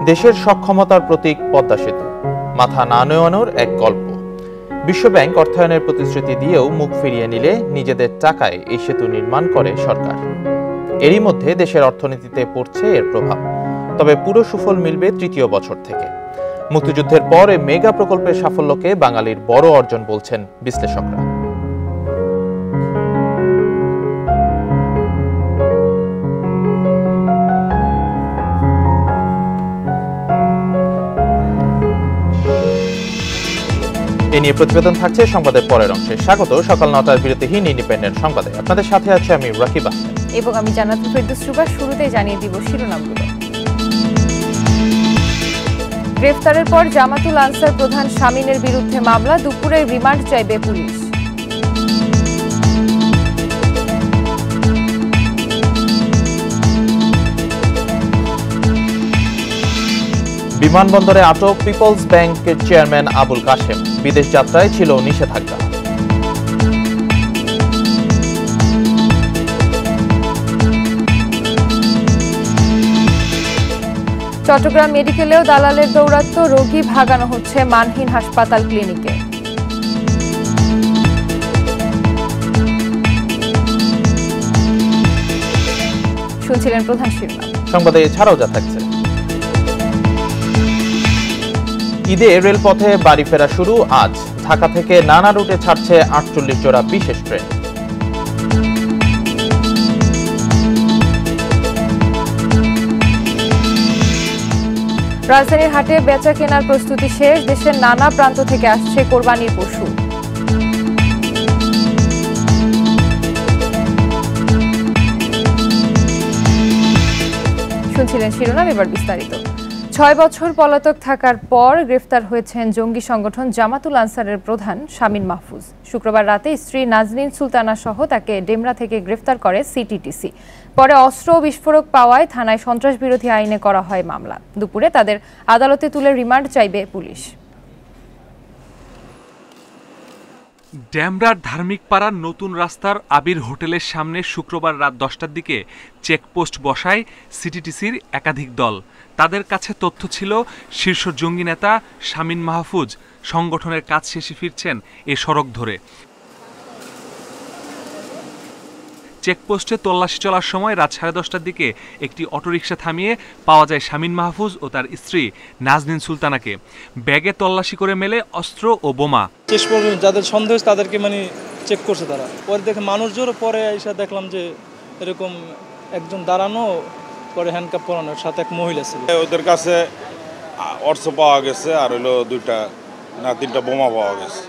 দেশের সক্ষমতার প্রতীক পদ্মা সেতু, মাথা না নোয়ানোর এক গল্প। বিশ্বব্যাংক অর্থায়নের প্রতিশ্রুতি দিয়েও মুখ ফিরিয়ে নিলে নিজেদের টাকায় এই সেতু নির্মাণ করে সরকার। এরই মধ্যে দেশের অর্থনীতিতে পড়ছে এর প্রভাব। তবে পুরো সুফল মিলবে তৃতীয় বছর থেকে। মুক্তিযুদ্ধের পর এই মেগা প্রকল্পের সাফল্যকে বাঙালির বড় অর্জন বলছেন বিশ্লেষকরা। এ নিয়ে প্রতিবেদন থাকছে সংবাদের পরের অংশে। স্বাগত সকাল 9টার বিরতিহীন ইন্ডিপেন্ডেন্ট সংবাদে। আপনাদের সাথে আছে আমি রাকিব আহমেদ এবং আমি জান্নাতুল ফেরদৌস সুবা। শুরুতেই জানিয়ে দিব শিরোনামগুলো। গ্রেফতারের পর জামাতুল আনসার প্রধান শামীনের বিরুদ্ধে মামলা, দুপুরে রিমান্ড চাইবে পুলিশ। বিমানবন্দরে আটক পিপলস ব্যাংকের চেয়ারম্যান আবুল কাশেম, বিদেশ যাত্রায় ছিল নিষেধাজ্ঞা। চট্টগ্রাম মেডিকেলেও দালালের দৌরাত্ম্য, রোগী ভাগানো হচ্ছে মানহীন হাসপাতাল ক্লিনিকে। শুনছিলেন প্রধান শিরোনাম। সংবাদে এছাড়াও যা থাকছে: ঈদে রেলপথে বাড়ি ফেরা শুরু আজ। ঢাকা থেকে নানা রুটে ছাড়ছে 48 জোড়া বিশেষ ট্রেন। রাজধানীর হাটে বেচা কেনার প্রস্তুতি শেষ, দেশের নানা প্রান্ত থেকে আসছে কোরবানির পশু। শুনছিলেন শিরোনাম, এবার বিস্তারিত। 6 বছর পলাতক থাকার পর গ্রেফতার হয়েছেন জঙ্গি সংগঠন জামাতুল আনসারের প্রধান শামীন মাহফুজ। শুক্রবার রাতে স্ত্রী নাজনীন সুলতানা সহ তাকে ডেমরা থেকে গ্রেফতার করে সিটিটিসি। পরে অস্ত্র ও বিস্ফোরক পাওয়ায় থানায় সন্ত্রাস বিরোধী আইনে করা হয় মামলা। দুপুরে তাদের আদালতে তুলে রিমান্ড চাইবে পুলিশ। ডেমরার ধার্মিক পাড়ার নতুন রাস্তার আবির হোটেলের সামনে শুক্রবার রাত 10টার দিকে চেকপোস্ট বসায় সিটিটিসির একাধিক দল। তাদের কাছে তথ্য ছিল শীর্ষ জঙ্গি নেতা শামীন মাহফুজ সংগঠনের কাজ শেষে ফিরছেন এ সড়ক ধরে। চেকপোস্টে তল্লাশি চলার সময় রাত 10:30টার দিকে একটি অটোরিকশা থামিয়ে পাওয়া যায় শামীন মাহফুজ ও তার স্ত্রী নাজনীন সুলতানাকে। ব্যাগে তল্লাশি করে মেলে অস্ত্র ও বোমা। শেষ পর্যন্ত যাদের সন্দেহ তাদেরকে চেক করছে তারা। পরে দেখে মানুষ জোর, পরে এসে দেখলাম যে এরকম একজন দাঁড়ানো, পরে হ্যান্ডকাপ পরানোর সাথে এক মহিলা ছিল। ওদের কাছে অস্ত্র পাওয়া গেছে, আর হলো 2-3টা বোমা পাওয়া গেছে,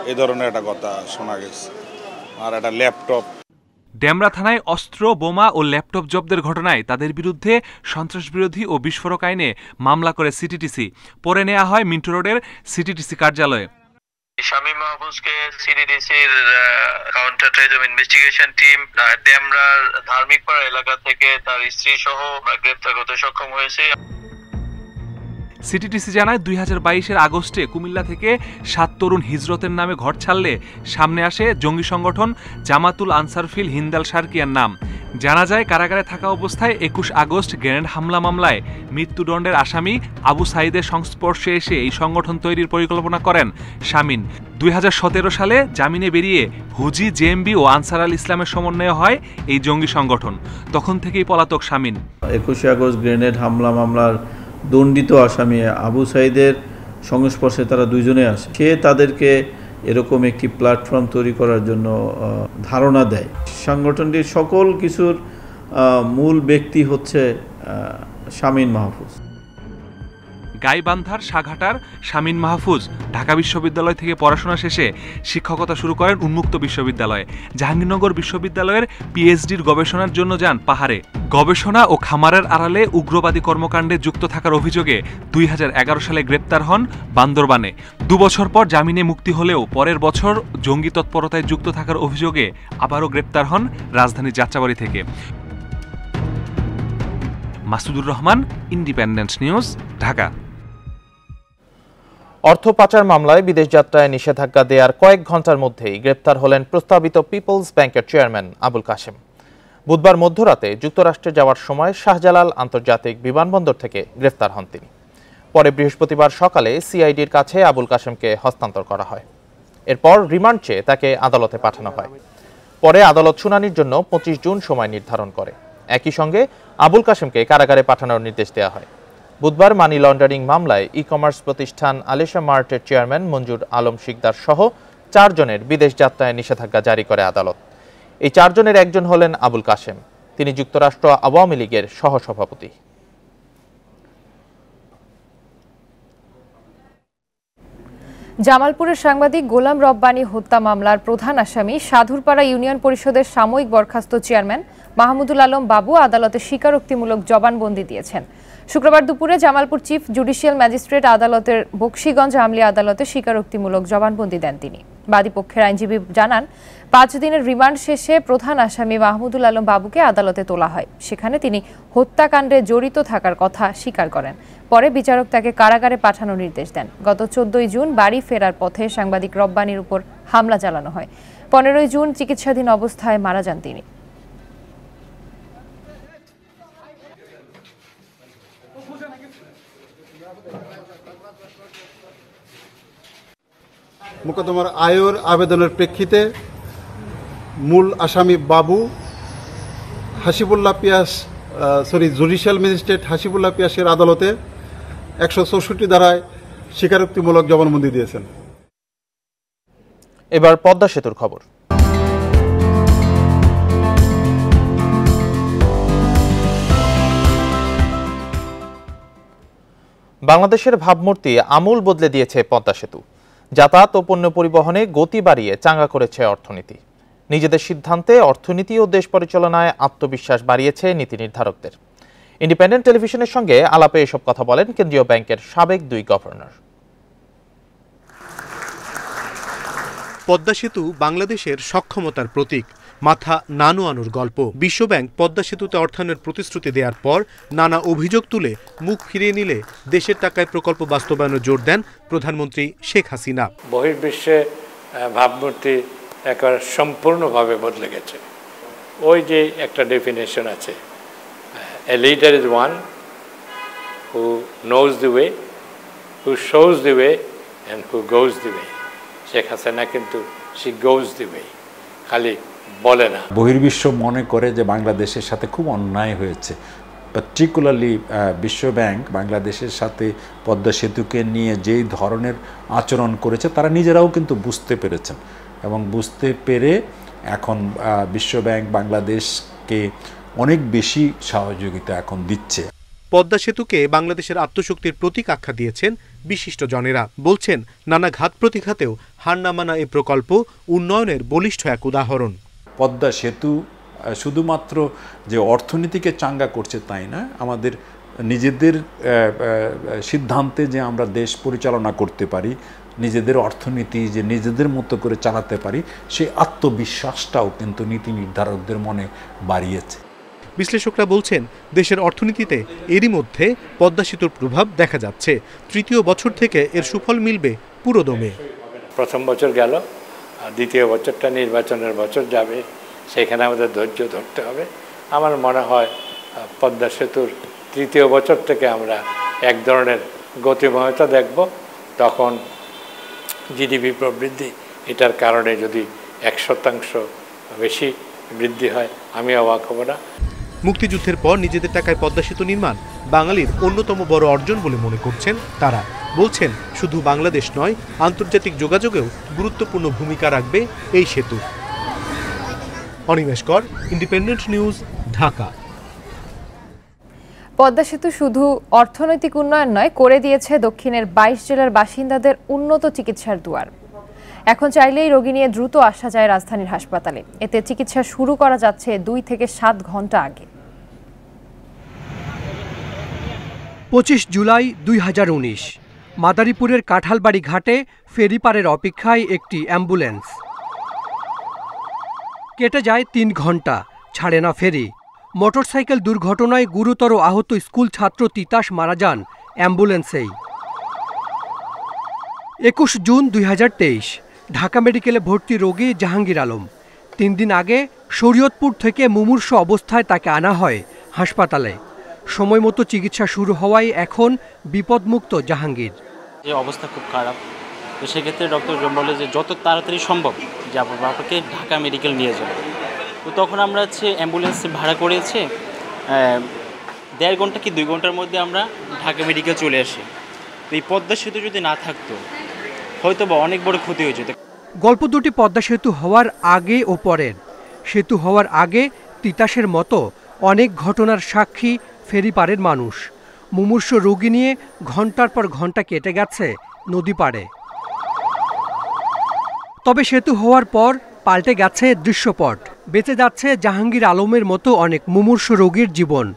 এই ধরনের একটা কথা শোনা গেছে, আর একটা ল্যাপটপ। ডেমরা থানায় অস্ত্র, বোমা ও ল্যাপটপ জব্দের ঘটনায় তাদের বিরুদ্ধে সন্ত্রাস বিরোধী ও বিস্ফোরক আইনে মামলা করে সিটিটিসি। পরে নেওয়া হয় মিন্টো রোডের সিটিটিসি কার্যালয়ে। শামীম মাহফুজকে সিটিটিসির কাউন্টার ট্রেজার ইনভেস্টিগেশন টিম ডেমরার ধার্মিক পাড়া এলাকা থেকে তার স্ত্রী সহ গ্রেফতার করতে সক্ষম হয়েছে। সিটিটিসি জানায় 2022-এর আগস্টে কুমিল্লা থেকে 7 তরুণ হিজরতের নামে ঘর ছাড়লে সামনে আসে জঙ্গি সংগঠন জামাতুল আনসারফিল হিন্দাল শারকিয়ার নাম। জানা যায় কারাগারে থাকা অবস্থায় 21 আগস্ট গ্রেনেড হামলা মামলায় মৃত্যুদণ্ডের আসামি আবু সাইদের সংস্পর্শে এসে এই সংগঠন তৈরির পরিকল্পনা করেন শামীন। 2017 সালে জামিনে বেরিয়ে হুজি, জেএমবি ও আনসার আল ইসলামের সমন্বয়ে হয় এই জঙ্গি সংগঠন। তখন থেকেই পলাতক শামীন। 21 আগস্ট গ্রেনেড হামলা মামলার দণ্ডিত আসামি আবু সাইদের সংস্পর্শে তারা দুইজনে আসে। সে তাদেরকে এরকম একটি প্ল্যাটফর্ম তৈরি করার জন্য ধারণা দেয়। সংগঠনটির সকল কিছুর মূল ব্যক্তি হচ্ছে শামীন মাহফুজ। গাইবান্ধার সাঘাটার শামীন মাহফুজ ঢাকা বিশ্ববিদ্যালয় থেকে পড়াশোনা শেষে শিক্ষকতা শুরু করেন উন্মুক্ত বিশ্ববিদ্যালয়ে। জাহাঙ্গীরনগর বিশ্ববিদ্যালয়ের পিএইচডির গবেষণার জন্য যান পাহাড়ে। গবেষণা ও খামারের আড়ালে উগ্রবাদী কর্মকাণ্ডে যুক্ত থাকার অভিযোগে 2011 সালে গ্রেপ্তার হন বান্দরবানে। 2 বছর পর জামিনে মুক্তি হলেও পরের বছর জঙ্গি তৎপরতায় যুক্ত থাকার অভিযোগে আবারও গ্রেপ্তার হন রাজধানীর যাত্রাবাড়ী থেকে। Masudur Rahman, independent News, Dhaka. অর্থ পাচার মামলায় বিদেশ যাত্রায় নিষেধাজ্ঞা দেওয়ার কয়েক ঘন্টার মধ্যেই গ্রেপ্তার হলেন প্রস্তাবিত পিপলস ব্যাংকের চেয়ারম্যান আবুল কাশেম। বুধবার মধ্যরাতে যুক্তরাষ্ট্রে যাওয়ার সময় শাহজালাল আন্তর্জাতিক বিমানবন্দর থেকে গ্রেফতার হন তিনি। পরে বৃহস্পতিবার সকালে সিআইডির কাছে আবুল কাশেমকে হস্তান্তর করা হয়। এরপর রিমান্ড চেয়ে তাকে আদালতে পাঠানো হয়। পরে আদালত শুনানির জন্য 25 জুন সময় নির্ধারণ করে। একই সঙ্গে আবুল কাশেমকে কারাগারে পাঠানোর নির্দেশ দেওয়া হয়। বুধবার মানি লন্ডারিং মামলায় ই-কমার্স প্রতিষ্ঠান আলিশা মার্টের চেয়ারম্যান মঞ্জুর আলম শিকদার সহ 4 জনের বিদেশ যাত্রায় নিষেধাজ্ঞা জারি করে আদালত। এই 4 জনের একজন হলেন আবুল কাশেম। তিনি যুক্তরাষ্ট্র আওয়ামী লীগের সহসভাপতি। জামালপুরের সাংবাদিক গোলাম রব্বানী হত্যা মামলার প্রধান আসামি সাধুরপাড়া ইউনিয়ন পরিষদের সাময়িক বরখাস্ত চেয়ারম্যান মাহমুদুল আলম বাবু আদালতে স্বীকারোক্তিমূলক জবানবন্দি দিয়েছেন। শুক্রবার দুপুরে জামালপুর চিফ জুডিশিয়াল ম্যাজিস্ট্রেট আদালতের বকশীগঞ্জ আমলি আদালতে স্বীকারোক্তিমূলক জবানবন্দি দেন তিনি। বাদীপক্ষের আইনজীবী জানান, 5 দিনের রিমান্ড শেষে প্রধান আসামি মাহমুদুল আলম বাবুকে আদালতে তোলা হয়। সেখানে তিনি হত্যাকাণ্ডে জড়িত থাকার কথা স্বীকার করেন। পরে বিচারক তাকে কারাগারে পাঠানোর নির্দেশ দেন। গত 14 জুন বাড়ি ফেরার পথে সাংবাদিক রব্বানীর উপর হামলা চালানো হয়। 15 জুন চিকিৎসাধীন অবস্থায় মারা যান তিনি। মোকদ্দমার আয়র আবেদনের প্রেক্ষিতে মূল আসামি বাবু জুডিশিয়াল ম্যাজিস্ট্রেট হাসিবুল্লাহ পিয়াসের আদালতে 164 ধারায় স্বীকারোক্তিমূলক জবানবন্দি দিয়েছেন। এবার পদ্মা সেতুর খবর। বাংলাদেশের ভাবমূর্তি আমূল বদলে দিয়েছে পদ্মা সেতু। যাতায়াত ও পণ্য পরিবহনে গতি বাড়িয়ে চাঙ্গা করেছে অর্থনীতি। নিজেদের সিদ্ধান্তে অর্থনীতি ও দেশ পরিচালনায় আত্মবিশ্বাস বাড়িয়েছে নীতি নির্ধারকদের। ইন্ডিপেন্ডেন্ট টেলিভিশনের সঙ্গে আলাপে এসব কথা বলেন কেন্দ্রীয় ব্যাংকের সাবেক 2 গভর্নর। পদ্মা সেতু বাংলাদেশের সক্ষমতার প্রতীক, মাথা না নোয়ানোর গল্প। বিশ্বব্যাংক পদ্মা সেতুতে অর্থায়নের প্রতিশ্রুতি দেওয়ার পর নানা অভিযোগ তুলে মুখ ফিরিয়ে নিলে দেশের টাকায় প্রকল্প বাস্তবায়নে জোর দেন প্রধানমন্ত্রী শেখ হাসিনা। বহির্বিশ্বে ভাবমূর্তি একেবারে সম্পূর্ণভাবে বদলে গেছে। ওই যে একটা ডেফিনেশন আছে, a leader is one who knows the way, who shows the way and who goes the way. Sheikh Hasina কিন্তু শি গোজ দ্য ওয়ে, খালি বলে না। বহির্বিশ্ব মনে করে যে বাংলাদেশের সাথে খুব অন্যায় হয়েছে। পার্টিকুলারলি বিশ্বব্যাংক বাংলাদেশের সাথে পদ্মা সেতুকে নিয়ে যেই ধরনের আচরণ করেছে তারা নিজেরাও কিন্তু বুঝতে পেরেছেন এবং বুঝতে পেরে এখন বিশ্বব্যাংক বাংলাদেশকে অনেক বেশি সহযোগিতা এখন দিচ্ছে। পদ্মা সেতুকে বাংলাদেশের আত্মশক্তির প্রতীক আখ্যা দিয়েছেন বিশিষ্ট জনেরা। বলছেন, নানা ঘাত প্রতিঘাতেও হার না মানা এই প্রকল্প উন্নয়নের বলিষ্ঠ এক উদাহরণ। পদ্মা সেতু শুধুমাত্র যে অর্থনীতিকে চাঙ্গা করছে তাই না, আমাদের নিজেদের সিদ্ধান্তে যে আমরা দেশ পরিচালনা করতে পারি, নিজেদের অর্থনীতি যে নিজেদের মতো করে চালাতে পারি, সেই আত্মবিশ্বাসটাও কিন্তু নীতি নির্ধারকদের মনে বাড়িয়েছে। বিশ্লেষকরা বলছেন, দেশের অর্থনীতিতে এরই মধ্যে পদ্মা সেতুর প্রভাব দেখা যাচ্ছে। 3য় বছর থেকে এর সুফল মিলবে পুরোদমে। প্রথম বছর গেল, দ্বিতীয় বছরটা নির্বাচনের বছর যাবে, সেখানে আমাদের ধৈর্য ধরতে হবে। আমার মনে হয় পদ্মা সেতুর 3য় বছর থেকে আমরা এক ধরনের গতিময়তা দেখব। তখন জিডিপি প্রবৃদ্ধি এটার কারণে যদি 1% বেশি বৃদ্ধি হয়, আমি অবাক হব না। মুক্তিযুদ্ধের পর নিজেদের টাকায় পদ্মা সেতু নির্মাণ বাঙালির অন্যতম বড় অর্জন বলে মনে করছেন তারা। বলছেন, শুধু বাংলাদেশ নয়, আন্তর্জাতিক যোগাযোগেও গুরুত্বপূর্ণ ভূমিকা রাখবে এই সেতু। অনিমেষ কর, ইন্ডিপেন্ডেন্ট নিউজ, ঢাকা। পদ্মা সেতু শুধু অর্থনৈতিক উন্নয়ন নয়, করে দিয়েছে দক্ষিণের 22 জেলার বাসিন্দাদের উন্নত চিকিৎসার দুয়ার। এখন চাইলেই রোগী নিয়ে দ্রুত আসা যায় রাজধানীর হাসপাতালে। এতে চিকিৎসা শুরু করা যাচ্ছে 2 থেকে 7 ঘন্টা আগে। 25 জুলাই 2019 মাদারীপুরের কাঁঠালবাড়ি ঘাটে ফেরিপারের অপেক্ষায় একটি অ্যাম্বুলেন্স। কেটে যায় 3 ঘন্টা, ছাড়ে না ফেরি। মোটরসাইকেল দুর্ঘটনায় গুরুতর আহত স্কুল ছাত্র তিতাস মারা যান অ্যাম্বুলেন্সেই। 21 জুন 2023 ঢাকা মেডিকেলে ভর্তি রোগী জাহাঙ্গীর আলম। 3 দিন আগে শরীয়তপুর থেকে মুমূর্ষু অবস্থায় তাকে আনা হয় হাসপাতালে। সময় মতো চিকিৎসা শুরু হওয়ায় এখন বিপদমুক্ত জাহাঙ্গীর। যে অবস্থা খুব খারাপ, তো সেক্ষেত্রে ডক্টর বলে যে যত তাড়াতাড়ি সম্ভব যে আপনাকে ঢাকা মেডিকেল নিয়ে যাবে। তো তখন আমরা হচ্ছে অ্যাম্বুলেন্স ভাড়া করেছে 1.5 ঘন্টা কি 2 ঘন্টার মধ্যে আমরা ঢাকা মেডিকেল চলে আসি। তো এই পদ্মা সেতু যদি না থাকতো হয়তো বা অনেক বড় ক্ষতি হয়ে যেত। গল্প দুটি পদ্মা সেতু হওয়ার আগে ও পরের। সেতু হওয়ার আগে তিতাসের মতো অনেক ঘটনার সাক্ষী ফেরি পাড়ের মানুষ। মুমূর্ষ রোগী নিয়ে ঘন্টার পর ঘন্টা কেটে গেছে নদী পাড়ে। তবে সেতু হওয়ার পর পাল্টে গেছে দৃশ্যপট। বেঁচে যাচ্ছে জাহাঙ্গীর আলমের মতো অনেক মুমূর্ষ রোগীর জীবন।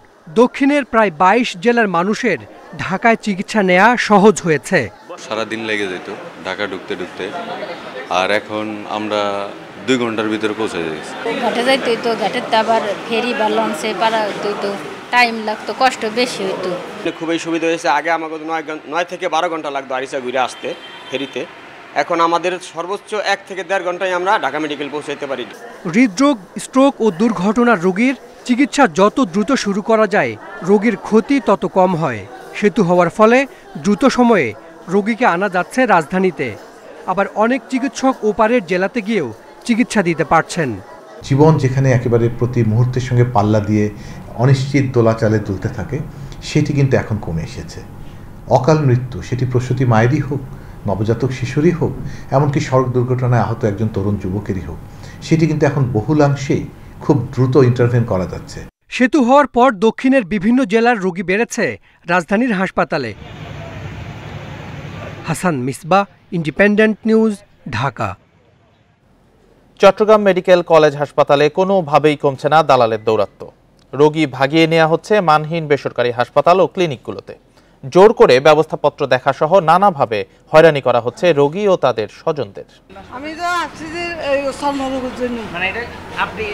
দক্ষিণের প্রায় 22 জেলার মানুষের ঢাকায় চিকিৎসা নেওয়া সহজ হয়েছে। সারাদিন লেগে যেত ঢাকা ঢুকতে, আর এখন আমরা 2 ঘন্টার ভিতরে পৌঁছে যাচ্ছি। ঘাটে যাইতে হইতো, ঘাটের আবার ফেরি বা লঞ্চে পারা হইতো, টাইম লাগতো, কষ্ট বেশি হইতো। খুবই সুবিধা হয়েছে। আগে আমাকে 9 থেকে 12 ঘন্টা লাগতো আরিচা ঘুরে আসতে ফেরিতে। এখন আমাদের সর্বোচ্চ 1 থেকে 1.5 ঘন্টায় আমরা ঢাকা মেডিকেল পৌঁছাইতে পারি। হৃদরোগ, স্ট্রোক ও দুর্ঘটনার রোগীর চিকিৎসা যত দ্রুত শুরু করা যায়, রোগীর ক্ষতি তত কম হয়। সেতু হওয়ার ফলে দ্রুত সময়ে রোগীকে আনা যাচ্ছে রাজধানীতে। আবার অনেক চিকিৎসক ওপারের জেলাতে গিয়েও চিকিৎসা দিতে পারছেন। জীবন যেখানে একেবারে প্রতি মুহূর্তের সঙ্গে পাল্লা দিয়ে অনিশ্চিত দোলাচালে তুলতে থাকে, সেটি কিন্তু এখন কমে এসেছে। অকাল মৃত্যু, সেটি প্রসূতি মায়েরই হোক, নবজাতক শিশুরই হোক, এমনকি সড়ক দুর্ঘটনায় আহত একজন তরুণ যুবকেরই হোক, সেটি কিন্তু এখন বহুলাংশেই খুব দ্রুত ইন্টারভেন করা যাচ্ছে। সেতু হওয়ার পর দক্ষিণের বিভিন্ন জেলার রোগী বেড়েছে রাজধানীর হাসপাতালে। Hasan Misbah, Independent News, Dhaka. Chattogram medical college হাসপাতালে কোনোভাবেই কমছে না দালালের দৌরাত্ম্য। রোগী ভাগিয়ে নেওয়া হচ্ছে মানহীন বেসরকারি হাসপাতাল ও ক্লিনিকগুলোতে। জোর করে ব্যবস্থাপত্র দেখা সহ নানাভাবে হয়রানি করা হচ্ছে রোগী ও তাদের স্বজনদের। আমি তো আসছি যে স্বর্ণরোগের জন্য। মানে এটা আপনি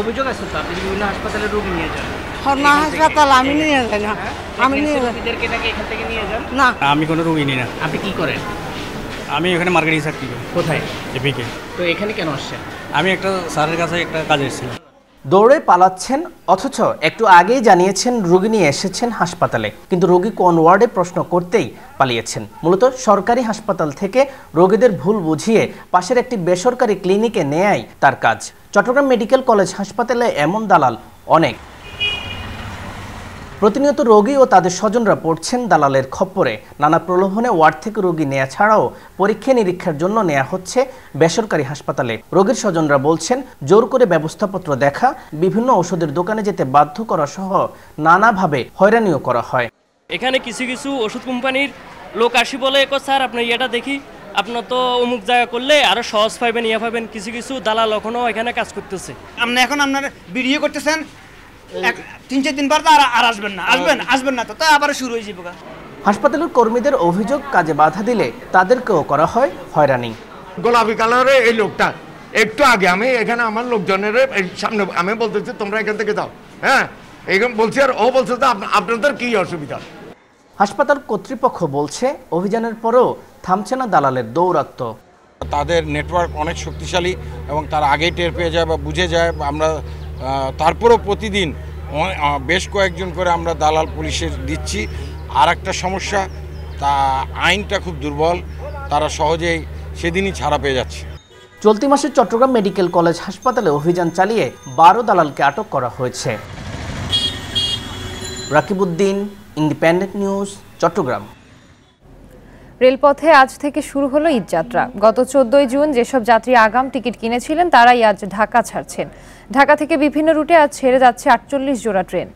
অভিযোগ আছে তো, আপনি বিভিন্ন হাসপাতালে রোগী নিয়ে যান? না, হাসপাতাল আমি নিয়ে যাই না। আমি নিয়ে যাই এখান থেকে নিয়ে যান না। আমি কোনো রোগী নিই না। আপনি কি করেন? আমি এখানে মার্কেটিং চাকরি করি। কোথায়? এপিকে। তো এখানে কেন আসছেন? আমি একটা স্যারের কাছে একটা কাজে এসেছিলাম। দৌড়ে পালাচ্ছেন, অথচ একটু আগেই জানিয়েছেন রোগী নিয়ে এসেছেন হাসপাতালে, কিন্তু রোগী কোন ওয়ার্ডে প্রশ্ন করতেই পালিয়েছেন। মূলত সরকারি হাসপাতাল থেকে রোগীদের ভুল বুঝিয়ে পাশের একটি বেসরকারি ক্লিনিকে নেয়াই তার কাজ। চট্টগ্রাম মেডিকেল কলেজ হাসপাতালে এমন দালাল অনেক। প্রতিনিয়ত রোগী ও তাদের স্বজনরা পড়ছেন দালালের খপ্পরে। নানা প্রলোভনে ওয়ার্ড থেকে রোগী নেওয়া ছাড়াও পরীক্ষা নিরীক্ষার জন্য নেওয়া হচ্ছে বেসরকারি হাসপাতালে। রোগীর স্বজনরা বলছেন, জোর করে ব্যবস্থাপত্র দেখা, বিভিন্ন ওষুধের দোকানে যেতে বাধ্য করা সহ নানাভাবে হয়রানিও করা হয়। এখানে কিছু কিছু ওষুধ কোম্পানির লোক আসি বলে, স্যার আপনার ইয়েটা দেখি, আপনার তো অমুক জায়গা করলে আরো সহজ পাইবেন, ইয়ে পাবেন। কিছু কিছু দালাল এখনো এখানে কাজ করতেছে। আপনি এখন আপনার ভিডিও করতেছেন, 3-4 দিন পর তো আর আসবেন না, তো আবার শুরু হয়ে যাবে। হাসপাতালের কর্মীদের অভিযোগ, কাজে বাধা দিলে তাদেরকেও করা হয় হয়রানি। গোলাপি কালারের এই লোকটা একটু আগে আমি এখানে আমার লোকজনের সামনে আমি বলতেছি তোমরা এখান থেকে যাও, হ্যাঁ এখানে বলছি, আর ও বলছে তো আপনাদের কি অসুবিধা। হাসপাতাল কর্তৃপক্ষ বলছে, অভিযানের পরেও থামছে না দালালের দৌরাত্ম্য। তাদের নেটওয়ার্ক অনেক শক্তিশালী এবং তারা আগেই টের পেয়ে যায় বা বুঝে যায়। আমরা তারপরেও প্রতিদিন বেশ কয়েকজন করে আমরা দালাল পুলিশের দিচ্ছি। আর একটা সমস্যা, তা আইনটা খুব দুর্বল, তারা সহজেই সেদিনই ছাড়া পেয়ে যাচ্ছে। চলতি মাসে চট্টগ্রাম মেডিকেল কলেজ হাসপাতালে অভিযান চালিয়ে 12 দালালকে আটক করা হয়েছে। Rakibuddin, Independent News, Chattogram. রেলপথে আজ থেকে শুরু হলো ঈদযাত্রা। গত 14 জুন যেসব যাত্রী আগাম টিকিট কিনেছিলেন তারাই আজ ঢাকা ছাড়ছেন। ঢাকা থেকে বিভিন্ন রুটে আজ ছেড়ে যাচ্ছে 48 জোড়া ট্রেন।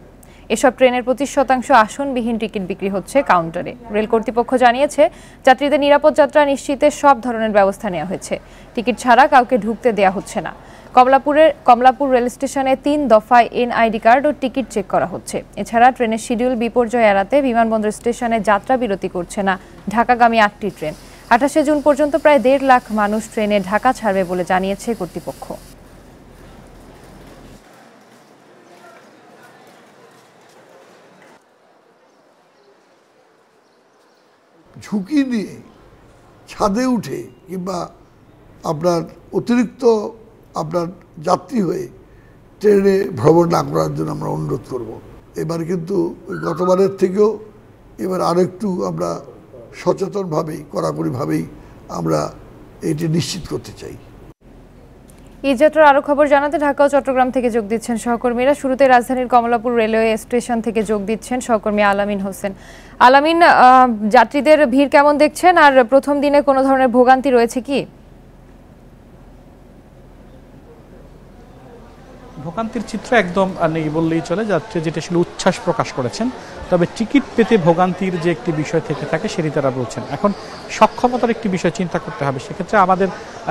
এসব ট্রেনের 25% আসনবিহীন টিকিট বিক্রি হচ্ছে কাউন্টারে। রেল কর্তৃপক্ষ জানিয়েছে, যাত্রীদের নিরাপদ যাত্রা নিশ্চিতে সব ধরনের ব্যবস্থা নেওয়া হয়েছে। টিকিট ছাড়া কাউকে ঢুকতে দেওয়া হচ্ছে না। কমলাপুর রেল স্টেশনে 3 দফায় এনআইডি কার্ড ও টিকিট চেক করা হচ্ছে। এছাড়া ট্রেনের শিডিউল বিপর্যয় এড়াতে বিমানবন্দর স্টেশনে যাত্রা বিরতি করছে না ঢাকাগামী 8টি ট্রেন। 28 জুন পর্যন্ত প্রায় 1.5 লাখ মানুষ ট্রেনে ঢাকা ছাড়বে বলে জানিয়েছে কর্তৃপক্ষ। ঝুঁকি নিয়ে ছাদে উঠে কিংবা আপনার অতিরিক্ত আপনার যাত্রী হয়ে ট্রেনে ভ্রমণ না করার জন্য আমরা অনুরোধ করব। এবার কিন্তু গতবারের থেকেও এবার আরেকটু আমরা সচেতনভাবেই কড়াকড়িভাবেই আমরা এটি নিশ্চিত করতে চাই। ঈদযাত্রার আরো খবর জানাতে ঢাকা ও চট্টগ্রাম থেকে যোগ দিচ্ছেন সহকর্মীরা। শুরুতে রাজধানীর কমলাপুর রেলওয়ে স্টেশন থেকে যোগ দিচ্ছেন সহকর্মী আলামিন হোসেন। আলামিন, যাত্রীদের ভিড় কেমন দেখছেন, আর প্রথম দিনে কোনো ধরনের ভোগান্তি রয়েছে কি? ভোগান্তির চিত্র একদম নেই বললেই চলে। যাত্রী যেটা আসলে উচ্ছ্বাস প্রকাশ করেছেন, তবে টিকিট পেতে ভোগান্তির যে একটি বিষয় থেকে থাকে সেটি তারা বলছেন। এখন সক্ষমতার একটি বিষয় চিন্তা করতে হবে। সেক্ষেত্রে আমাদের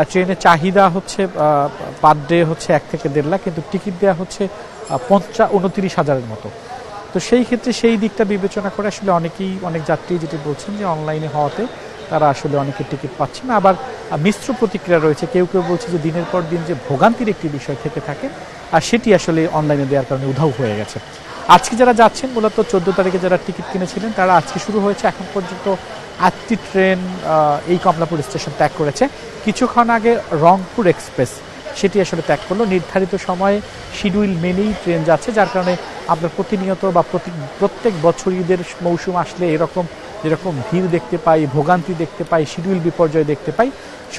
ট্রেনের চাহিদা হচ্ছে পার ডে হচ্ছে 1 থেকে 1.5 লাখ, কিন্তু টিকিট দেওয়া হচ্ছে 29,000-এর মতো। তো সেই ক্ষেত্রে সেই দিকটা বিবেচনা করে আসলে অনেক যাত্রী যেটি বলছেন যে অনলাইনে হওয়াতে তারা আসলে অনেকে টিকিট পাচ্ছে না। আবার মিশ্র প্রতিক্রিয়া রয়েছে। কেউ কেউ বলছে যে দিনের পর দিন যে ভোগান্তির একটি বিষয় থেকে থাকে, আর সেটি আসলে অনলাইনে দেওয়ার কারণে উধাও হয়ে গেছে। আজকে যারা যাচ্ছেন মূলত 14 তারিখে যারা টিকিট কিনেছিলেন তারা আজকে শুরু হয়েছে, এখন পর্যন্ত 8টি ট্রেন এই কমলাপুর স্টেশন ত্যাগ করেছে। কিছুক্ষণ আগে রংপুর এক্সপ্রেস সেটি আসলে ত্যাগ করলো। নির্ধারিত সময়ে শিডিউল মেনেই ট্রেন যাচ্ছে, যার কারণে আমরা প্রতিনিয়ত বা প্রত্যেক বছর ঈদের মৌসুম আসলে যেরকম ভিড় দেখতে পাই, ভোগান্তি দেখতে পাই, শিডিউল বিপর্যয় দেখতে পাই,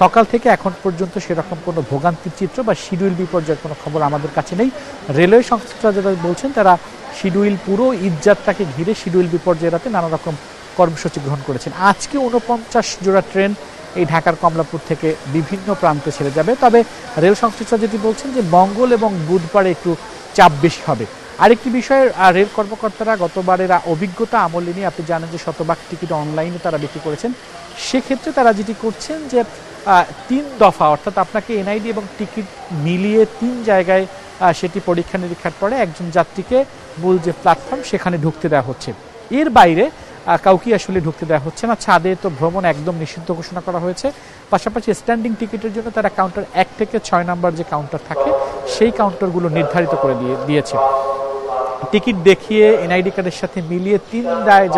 সকাল থেকে এখন পর্যন্ত সেরকম কোনো ভোগান্তির চিত্র বা শিডিউল বিপর্যয়ের কোনো খবর আমাদের কাছে নেই। রেলওয়ে সংশ্লিষ্টরা যারা বলছেন তারা শিডিউল পুরো ঈদযাত্রাকে ঘিরে শিডিউল বিপর্যয় এড়াতে নানা রকম কর্মসূচি গ্রহণ করেছেন। আজকে 49 জোড়া ট্রেন এই ঢাকার কমলাপুর থেকে বিভিন্ন প্রান্তে ছেড়ে যাবে। তবে রেল সংশ্লিষ্টরা যেটি বলছেন যে মঙ্গল এবং বুধবারে একটু চাপ বেশি হবে। আরেকটি বিষয়ে রেল কর্মকর্তারা গতবারের অভিজ্ঞতা আমলে নিয়ে, আপনি জানেন যে শতভাগ টিকিট অনলাইনে তারা বিক্রি করেছেন, সেক্ষেত্রে তারা যেটি করছেন যে 3 দফা, অর্থাৎ আপনাকে এনআইডি এবং টিকিট মিলিয়ে 3 জায়গায় সেটি পরীক্ষা নিরীক্ষার পরে একজন যাত্রীকে মূল যে প্ল্যাটফর্ম সেখানে ঢুকতে দেওয়া হচ্ছে। এর বাইরে কাউকে আসলে ঢুকতে দেওয়া হচ্ছে না। ছাদে তো ভ্রমণ একদম নিষিদ্ধ ঘোষণা করা হয়েছে। পাশাপাশি স্ট্যান্ডিং টিকিটের জন্য তারা কাউন্টার 1 থেকে 6 নম্বর যে কাউন্টার থাকে সেই কাউন্টারগুলো নির্ধারিত করে দিয়েছে। টিকিট দেখিয়ে এনআইডি কার্ডের সাথে মিলিয়ে 3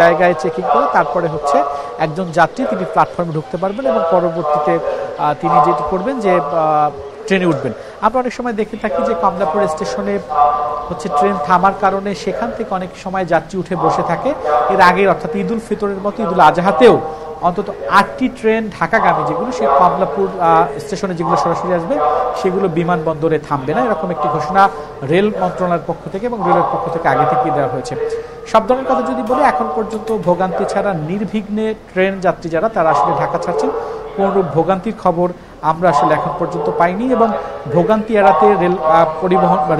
জায়গায় চেকিং করে তারপরে হচ্ছে একজন যাত্রী তিনি প্ল্যাটফর্মে ঢুকতে পারবেন এবং পরবর্তীতে তিনি যেটি করবেন যে ট্রেনে উঠবেন। আমরা অনেক সময় দেখে থাকি যে কমলাপুর স্টেশনে হচ্ছে ট্রেন থামার কারণে সেখান থেকে অনেক সময় যাত্রী উঠে বসে থাকে। এর আগে অর্থাৎ ঈদ উল ফিতরের মতো ঈদ উল আজহাতেও অন্তত 8টি ট্রেন ঢাকাগামী যেগুলো সেই কমলাপুর স্টেশনে যেগুলো সরাসরি আসবে সেগুলো বিমানবন্দরে থামবে না, এরকম একটি ঘোষণা রেল মন্ত্রণালয়ের পক্ষ থেকে এবং রেলের পক্ষ থেকে আগে থেকেই দেওয়া হয়েছে। সব ধরনের কথা যদি বলি, এখন পর্যন্ত ভোগান্তি ছাড়া নির্বিঘ্নে ট্রেন যাত্রী যারা তারা আসলে ঢাকা ছাড়ছেন, কোনোরূপ ভোগান্তির খবর আমরা আসলে এখন পর্যন্ত পাইনি। এবং ভোগান্তি এড়াতে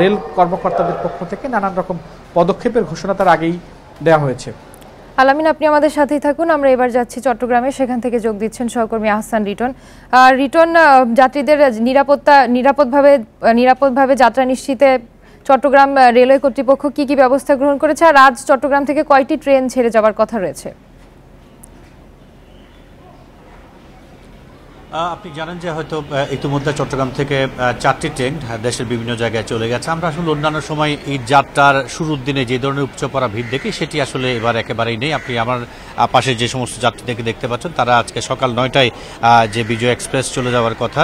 রেল কর্মকর্তাদের পক্ষ থেকে নানান রকম পদক্ষেপের ঘোষণা তার আগেই দেওয়া হয়েছে। আলামিন, আপনি আমাদের সাথেই থাকুন। আমরা এবার যাচ্ছি চট্টগ্রামে, সেখান থেকে যোগ দিচ্ছেন সহকর্মী আহসান রিটন। রিটন, যাত্রীদের নিরাপদভাবে যাত্রা নিশ্চিতে চট্টগ্রাম রেলওয়ে কর্তৃপক্ষ কি কি ব্যবস্থা গ্রহণ করেছে, আর আজ চট্টগ্রাম থেকে কয়টি ট্রেন ছেড়ে যাওয়ার কথা রয়েছে? আপনি জানেন যে হয়তো ইতিমধ্যে চট্টগ্রাম থেকে 4টি ট্রেন দেশের বিভিন্ন জায়গায় চলে গেছে। আমরা আসলে অন্যান্য সময় এই যাত্রার শুরুর দিনে যে ধরনের উপচে পড়া ভিড় দেখি সেটি আসলে এবার একেবারেই নেই। আপনি আমার পাশে যে সমস্ত যাত্রীদেরকে দেখতে পাচ্ছেন তারা আজকে সকাল 9টায় যে বিজয় এক্সপ্রেস চলে যাওয়ার কথা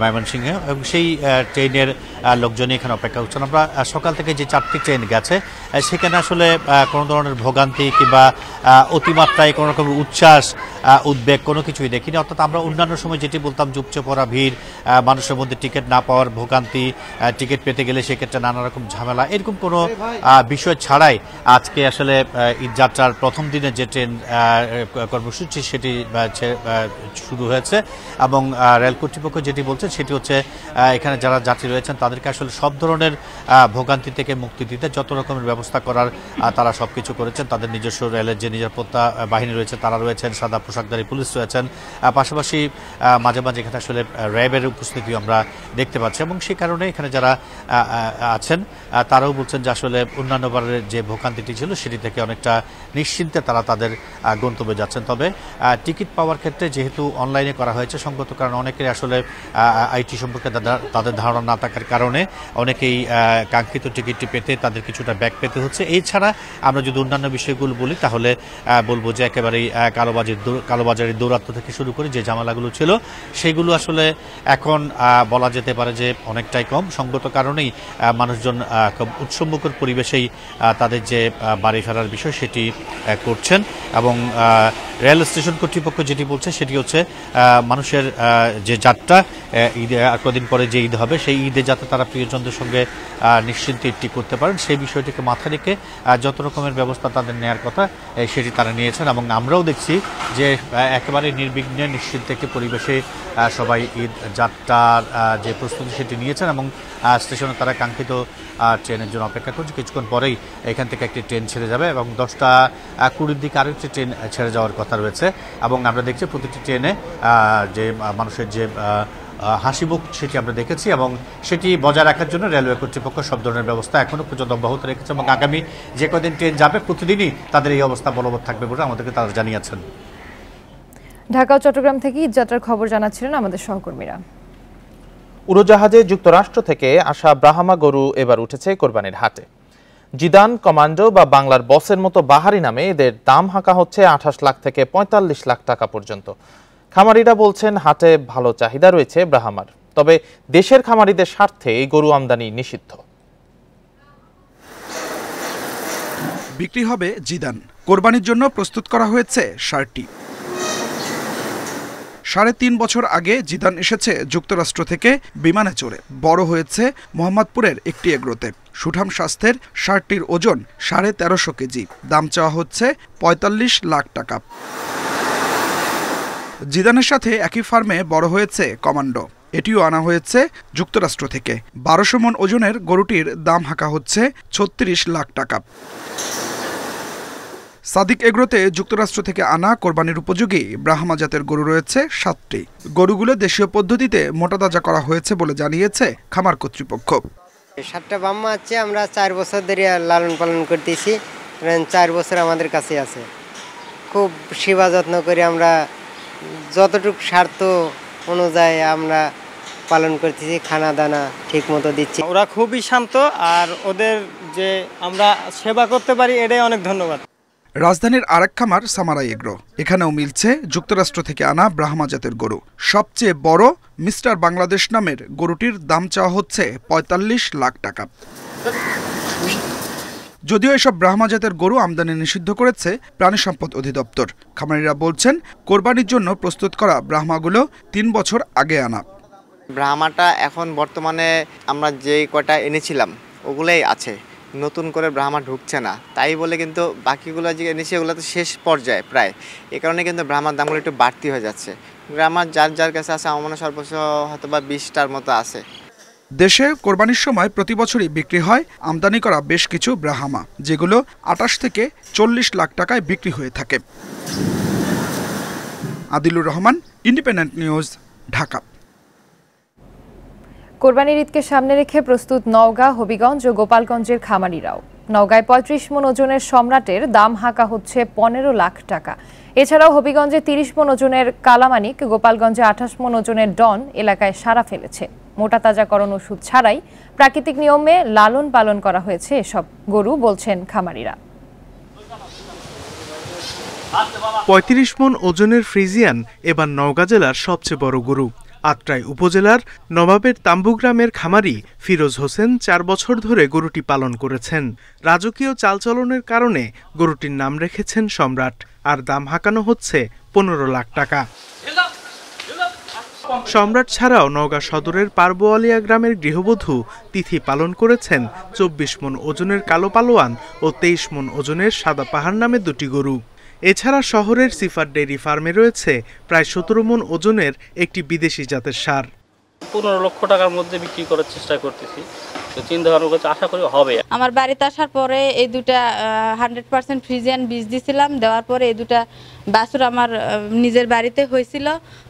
ময়মনসিংহে, এবং সেই ট্রেনের লোকজনই এখানে অপেক্ষা করছেন। আমরা সকাল থেকে যে 4টি ট্রেন গেছে সেখানে আসলে কোনো ধরনের ভোগান্তি কিংবা অতিমাত্রায় কোনো রকম উচ্ছ্বাস উদ্বেগ কোনো কিছুই দেখিনি। অর্থাৎ আমরা অন্যান্য সময় যেটি বলতাম যে উপচে পড়া ভিড়, মানুষের মধ্যে টিকিট না পাওয়ার ভোগান্তি, টিকিট পেতে গেলে সেক্ষেত্রে নানা রকম ঝামেলা, এরকম কোনো বিষয় ছাড়াই আজকে আসলে ঈদযাত্রার প্রথম দিনে যে ট্রেন কর্মসূচি সেটি শুরু হয়েছে। এবং রেল কর্তৃপক্ষ যেটি বলছে সেটি হচ্ছে এখানে যারা যাত্রী রয়েছেন তাদেরকে আসলে সব ধরনের ভোগান্তি থেকে মুক্তি দিতে যত রকমের ব্যবস্থা করার তারা সব কিছু করেছেন। তাদের নিজস্ব রেলের যে নিরাপত্তা বাহিনী রয়েছে তারা রয়েছেন, সাদা পোশাকধারী পুলিশ রয়েছেন, পাশাপাশি মাঝে মাঝে এখানে আসলে র্যাবের উপস্থিতি আমরা দেখতে পাচ্ছি। এবং সেই কারণে এখানে যারা আছেন তারাও বলছেন যে আসলে অন্যান্যবারের যে ভোগান্তিটি ছিল সেটি থেকে অনেকটা নিশ্চিন্তে তারা তাদের গন্তব্যে যাচ্ছেন। তবে টিকিট পাওয়ার ক্ষেত্রে যেহেতু অনলাইনে করা হয়েছে সঙ্গত কারণে অনেকের আসলে আইটি সম্পর্কে তাদের ধারণা না থাকার কারণে অনেকেই কাঙ্ক্ষিত টিকিটটি পেতে তাদের কিছুটা ব্যাক পেতে হচ্ছে। এছাড়া আমরা যদি অন্যান্য বিষয়গুলো বলি তাহলে বলবো যে একেবারেই কালোবাজারের দৌরাত্ম্য থেকে শুরু করে যে ঝামেলাগুলো ছিল সেগুলো আসলে এখন বলা যেতে পারে যে অনেকটাই কম। সঙ্গত কারণেই মানুষজন খুব উৎসবমুখর পরিবেশেই তাদের যে বাড়ি ফেরার বিষয় সেটি করছেন। এবং রেল স্টেশন কর্তৃপক্ষ যেটি বলছে সেটি হচ্ছে মানুষের যে যাত্রা ঈদে আর কদিন পরে যে ঈদ হবে সেই ঈদে যাতে তারা প্রিয়জনদের সঙ্গে নিশ্চিন্তে ঈদটি করতে পারেন সেই বিষয়টিকে মাথায় রেখে যত রকমের ব্যবস্থা তাদের নেওয়ার কথা সেটি তারা নিয়েছেন। এবং আমরাও দেখছি যে একেবারে নির্বিঘ্নে নিশ্চিন্তে একটি পরিবেশে সবাই ঈদ যাত্রার যে প্রস্তুতি সেটি নিয়েছেন এবং স্টেশনে তারা কাঙ্ক্ষিত ট্রেনের জন্য অপেক্ষা করছে। কিছুক্ষণ পরেই এখান থেকে একটি ট্রেন ছেড়ে যাবে এবং 10:20 দিকে আরেকটি ট্রেন ছেড়ে যাওয়ার কথা রয়েছে। এবং আমরা দেখছি প্রতিটি ট্রেনে যে মানুষের যে হাসিমুখ সেটি আমরা দেখেছি এবং সেটি বজায় রাখার জন্য রেলওয়ে কর্তৃপক্ষ সব ধরনের ব্যবস্থা এখনও পর্যন্ত অব্যাহত রেখেছে এবং আগামী যে কদিন ট্রেন যাবে প্রতিদিনই তাদের এই অবস্থা বলবৎ থাকবে বলে আমাদেরকে তারা জানিয়েছেন। ঢাকা ও চট্টগ্রাম থেকে ঈদযাত্রার খবর জানাচ্ছিলেন আমাদের সহকর্মীরা। উড়োজাহাজে যুক্তরাষ্ট্র থেকে আসা ব্রাহ্মা গরু এবার উঠেছে কোরবানির হাটে। জিদান, কমান্ডো বা বাংলার বসের মতো বাহারি নামে এদের দাম হাঁকা হচ্ছে 28 লাখ থেকে 45 লাখ টাকা পর্যন্ত। খামারিরা বলছেন হাটে ভালো চাহিদা রয়েছে ব্রাহ্মার, তবে দেশের খামারিদের স্বার্থে এই গরু আমদানি নিষিদ্ধ। বিক্রি হবে জিদান। কোরবানির জন্য প্রস্তুত করা হয়েছে 60টি। 3.5 বছর আগে জিদান এসেছে যুক্তরাষ্ট্র থেকে বিমানে চড়ে। বড় হয়েছে মোহাম্মদপুরের একটি এগ্রোতে। সুঠাম স্বাস্থ্যের 60টির ওজন 1350 কেজি। দাম চাওয়া হচ্ছে 45 লাখ টাকা। জিদানের সাথে একই ফার্মে বড় হয়েছে কমান্ডো। এটিও আনা হয়েছে যুক্তরাষ্ট্র থেকে। 1200 মণ ওজনের গরুটির দাম হাঁকা হচ্ছে 36 লাখ টাকা। সাদিক এগ্রোতে যুক্তরাষ্ট্র থেকে আনা কোরবানির উপযোগী ব্রাহ্মা জাতের গরু রয়েছে 7টি। গরুগুলো দেশীয় পদ্ধতিতে মোটাতাজা করা হয়েছে বলে জানিয়েছে খামার কর্তৃপক্ষ। 7টা ব্রাহ্মা আছে, আমরা 4 বছর ধরে লালন পালন করতেছি। 4 বছর আমাদের কাছে আছে। খুব সেবা যত্ন করে আমরা যতটুকু স্বার্থ অনুযায়ী আমরা পালন করতেছি, খানা দানা ঠিক মতো দিচ্ছি। ওরা খুবই শান্ত আর ওদের যে আমরা সেবা করতে পারি এটাই অনেক ধন্যবাদ। রাজধানীর আরেক খামার সামারাই এগ্রো। এখানেও মিলছে যুক্তরাষ্ট্র থেকে আনা ব্রাহ্মা জাতের গরু। সবচেয়ে বড় মিস্টার বাংলাদেশ নামের গরুটির দাম চাওয়া হচ্ছে 45 লাখ টাকা। যদিও এসব ব্রাহ্মা জাতের গরু আমদানি নিষিদ্ধ করেছে প্রাণী সম্পদ অধিদপ্তর। খামারিরা বলছেন কোরবানির জন্য প্রস্তুত করা ব্রাহ্মাগুলো 3 বছর আগে আনা। ব্রাহ্মাটা এখন বর্তমানে আমরা যে কটা এনেছিলাম ওগুলোই আছে, নতুন করে ব্রাহ্মা ঢুকছে না। তাই বলে কিন্তু বাকিগুলো যে এনেছি ওগুলো তো শেষ পর্যায়ে প্রায়, এই কারণে কিন্তু ব্রাহ্মার দামগুলো একটু বাড়তি হয়ে যাচ্ছে। ব্রাহ্মার যার কাছে আছে আমার মনে হয় সর্বোচ্চ হয়তো বা 20টার মতো আছে। দেশে কোরবানির সময় প্রতি বছরই বিক্রি হয় আমদানি করা বেশ কিছু ব্রাহ্মা, যেগুলো 28 থেকে 40 লাখ টাকায় বিক্রি হয়ে থাকে। Adilur Rahman, independent News, Dhaka. কোরবানির ঈদকে সামনে রেখে প্রস্তুত নওগাঁ, হবিগঞ্জ ও গোপালগঞ্জের খামারিরাও। নওগাঁয় 35 মণ ওজনের সম্রাটের দাম হাঁকা হচ্ছে 15 লাখ টাকা। এছাড়াও হবিগঞ্জে 30 মণ ওজনের কালামানিক, গোপালগঞ্জে 28 মণ ওজনের ডন এলাকায় সাড়া ফেলেছে। মোটা তাজাকরণ ওষুধ ছাড়াই প্রাকৃতিক নিয়মে লালন পালন করা হয়েছে এসব গরু, বলছেন খামারিরা। 35 মণ ওজনের ফ্রিজিয়ান এবার নওগাঁ জেলার সবচেয়ে বড় গরু। আত্রাই উপজেলার নবাবের তাম্বু গ্রামের খামারি ফিরোজ হোসেন 4 বছর ধরে গরুটি পালন করেছেন। রাজকীয় চালচলনের কারণে গরুটির নাম রেখেছেন সম্রাট, আর দাম হাঁকানো হচ্ছে 15 লাখ টাকা। সম্রাট ছাড়াও নওগাঁ সদরের পারবোয়ালিয়া গ্রামের গৃহবধূ তিথি পালন করেছেন 24 মণ ওজনের কালো পালোয়ান ও 23 মণ ওজনের সাদা পাহাড় নামে 2টি গরু। এছাড়া শহরের সিফার ডেইরি ফার্মে রয়েছে প্রায় 17 মণ ওজনের একটি বিদেশি জাতের ষাঁড়। 15 লক্ষ টাকার মধ্যে বিক্রি করার চেষ্টা করতেছি, তো চিন্তা ভাবনা করছি, আশা করি হবে। আমার বাড়িতে আসার পরে এই দুটা 100% ফ্রিজিয়ান বীজ দিছিলাম, দেওয়ার পরে এই দুটা বাছুর আমার নিজের বাড়িতে হয়েছিল।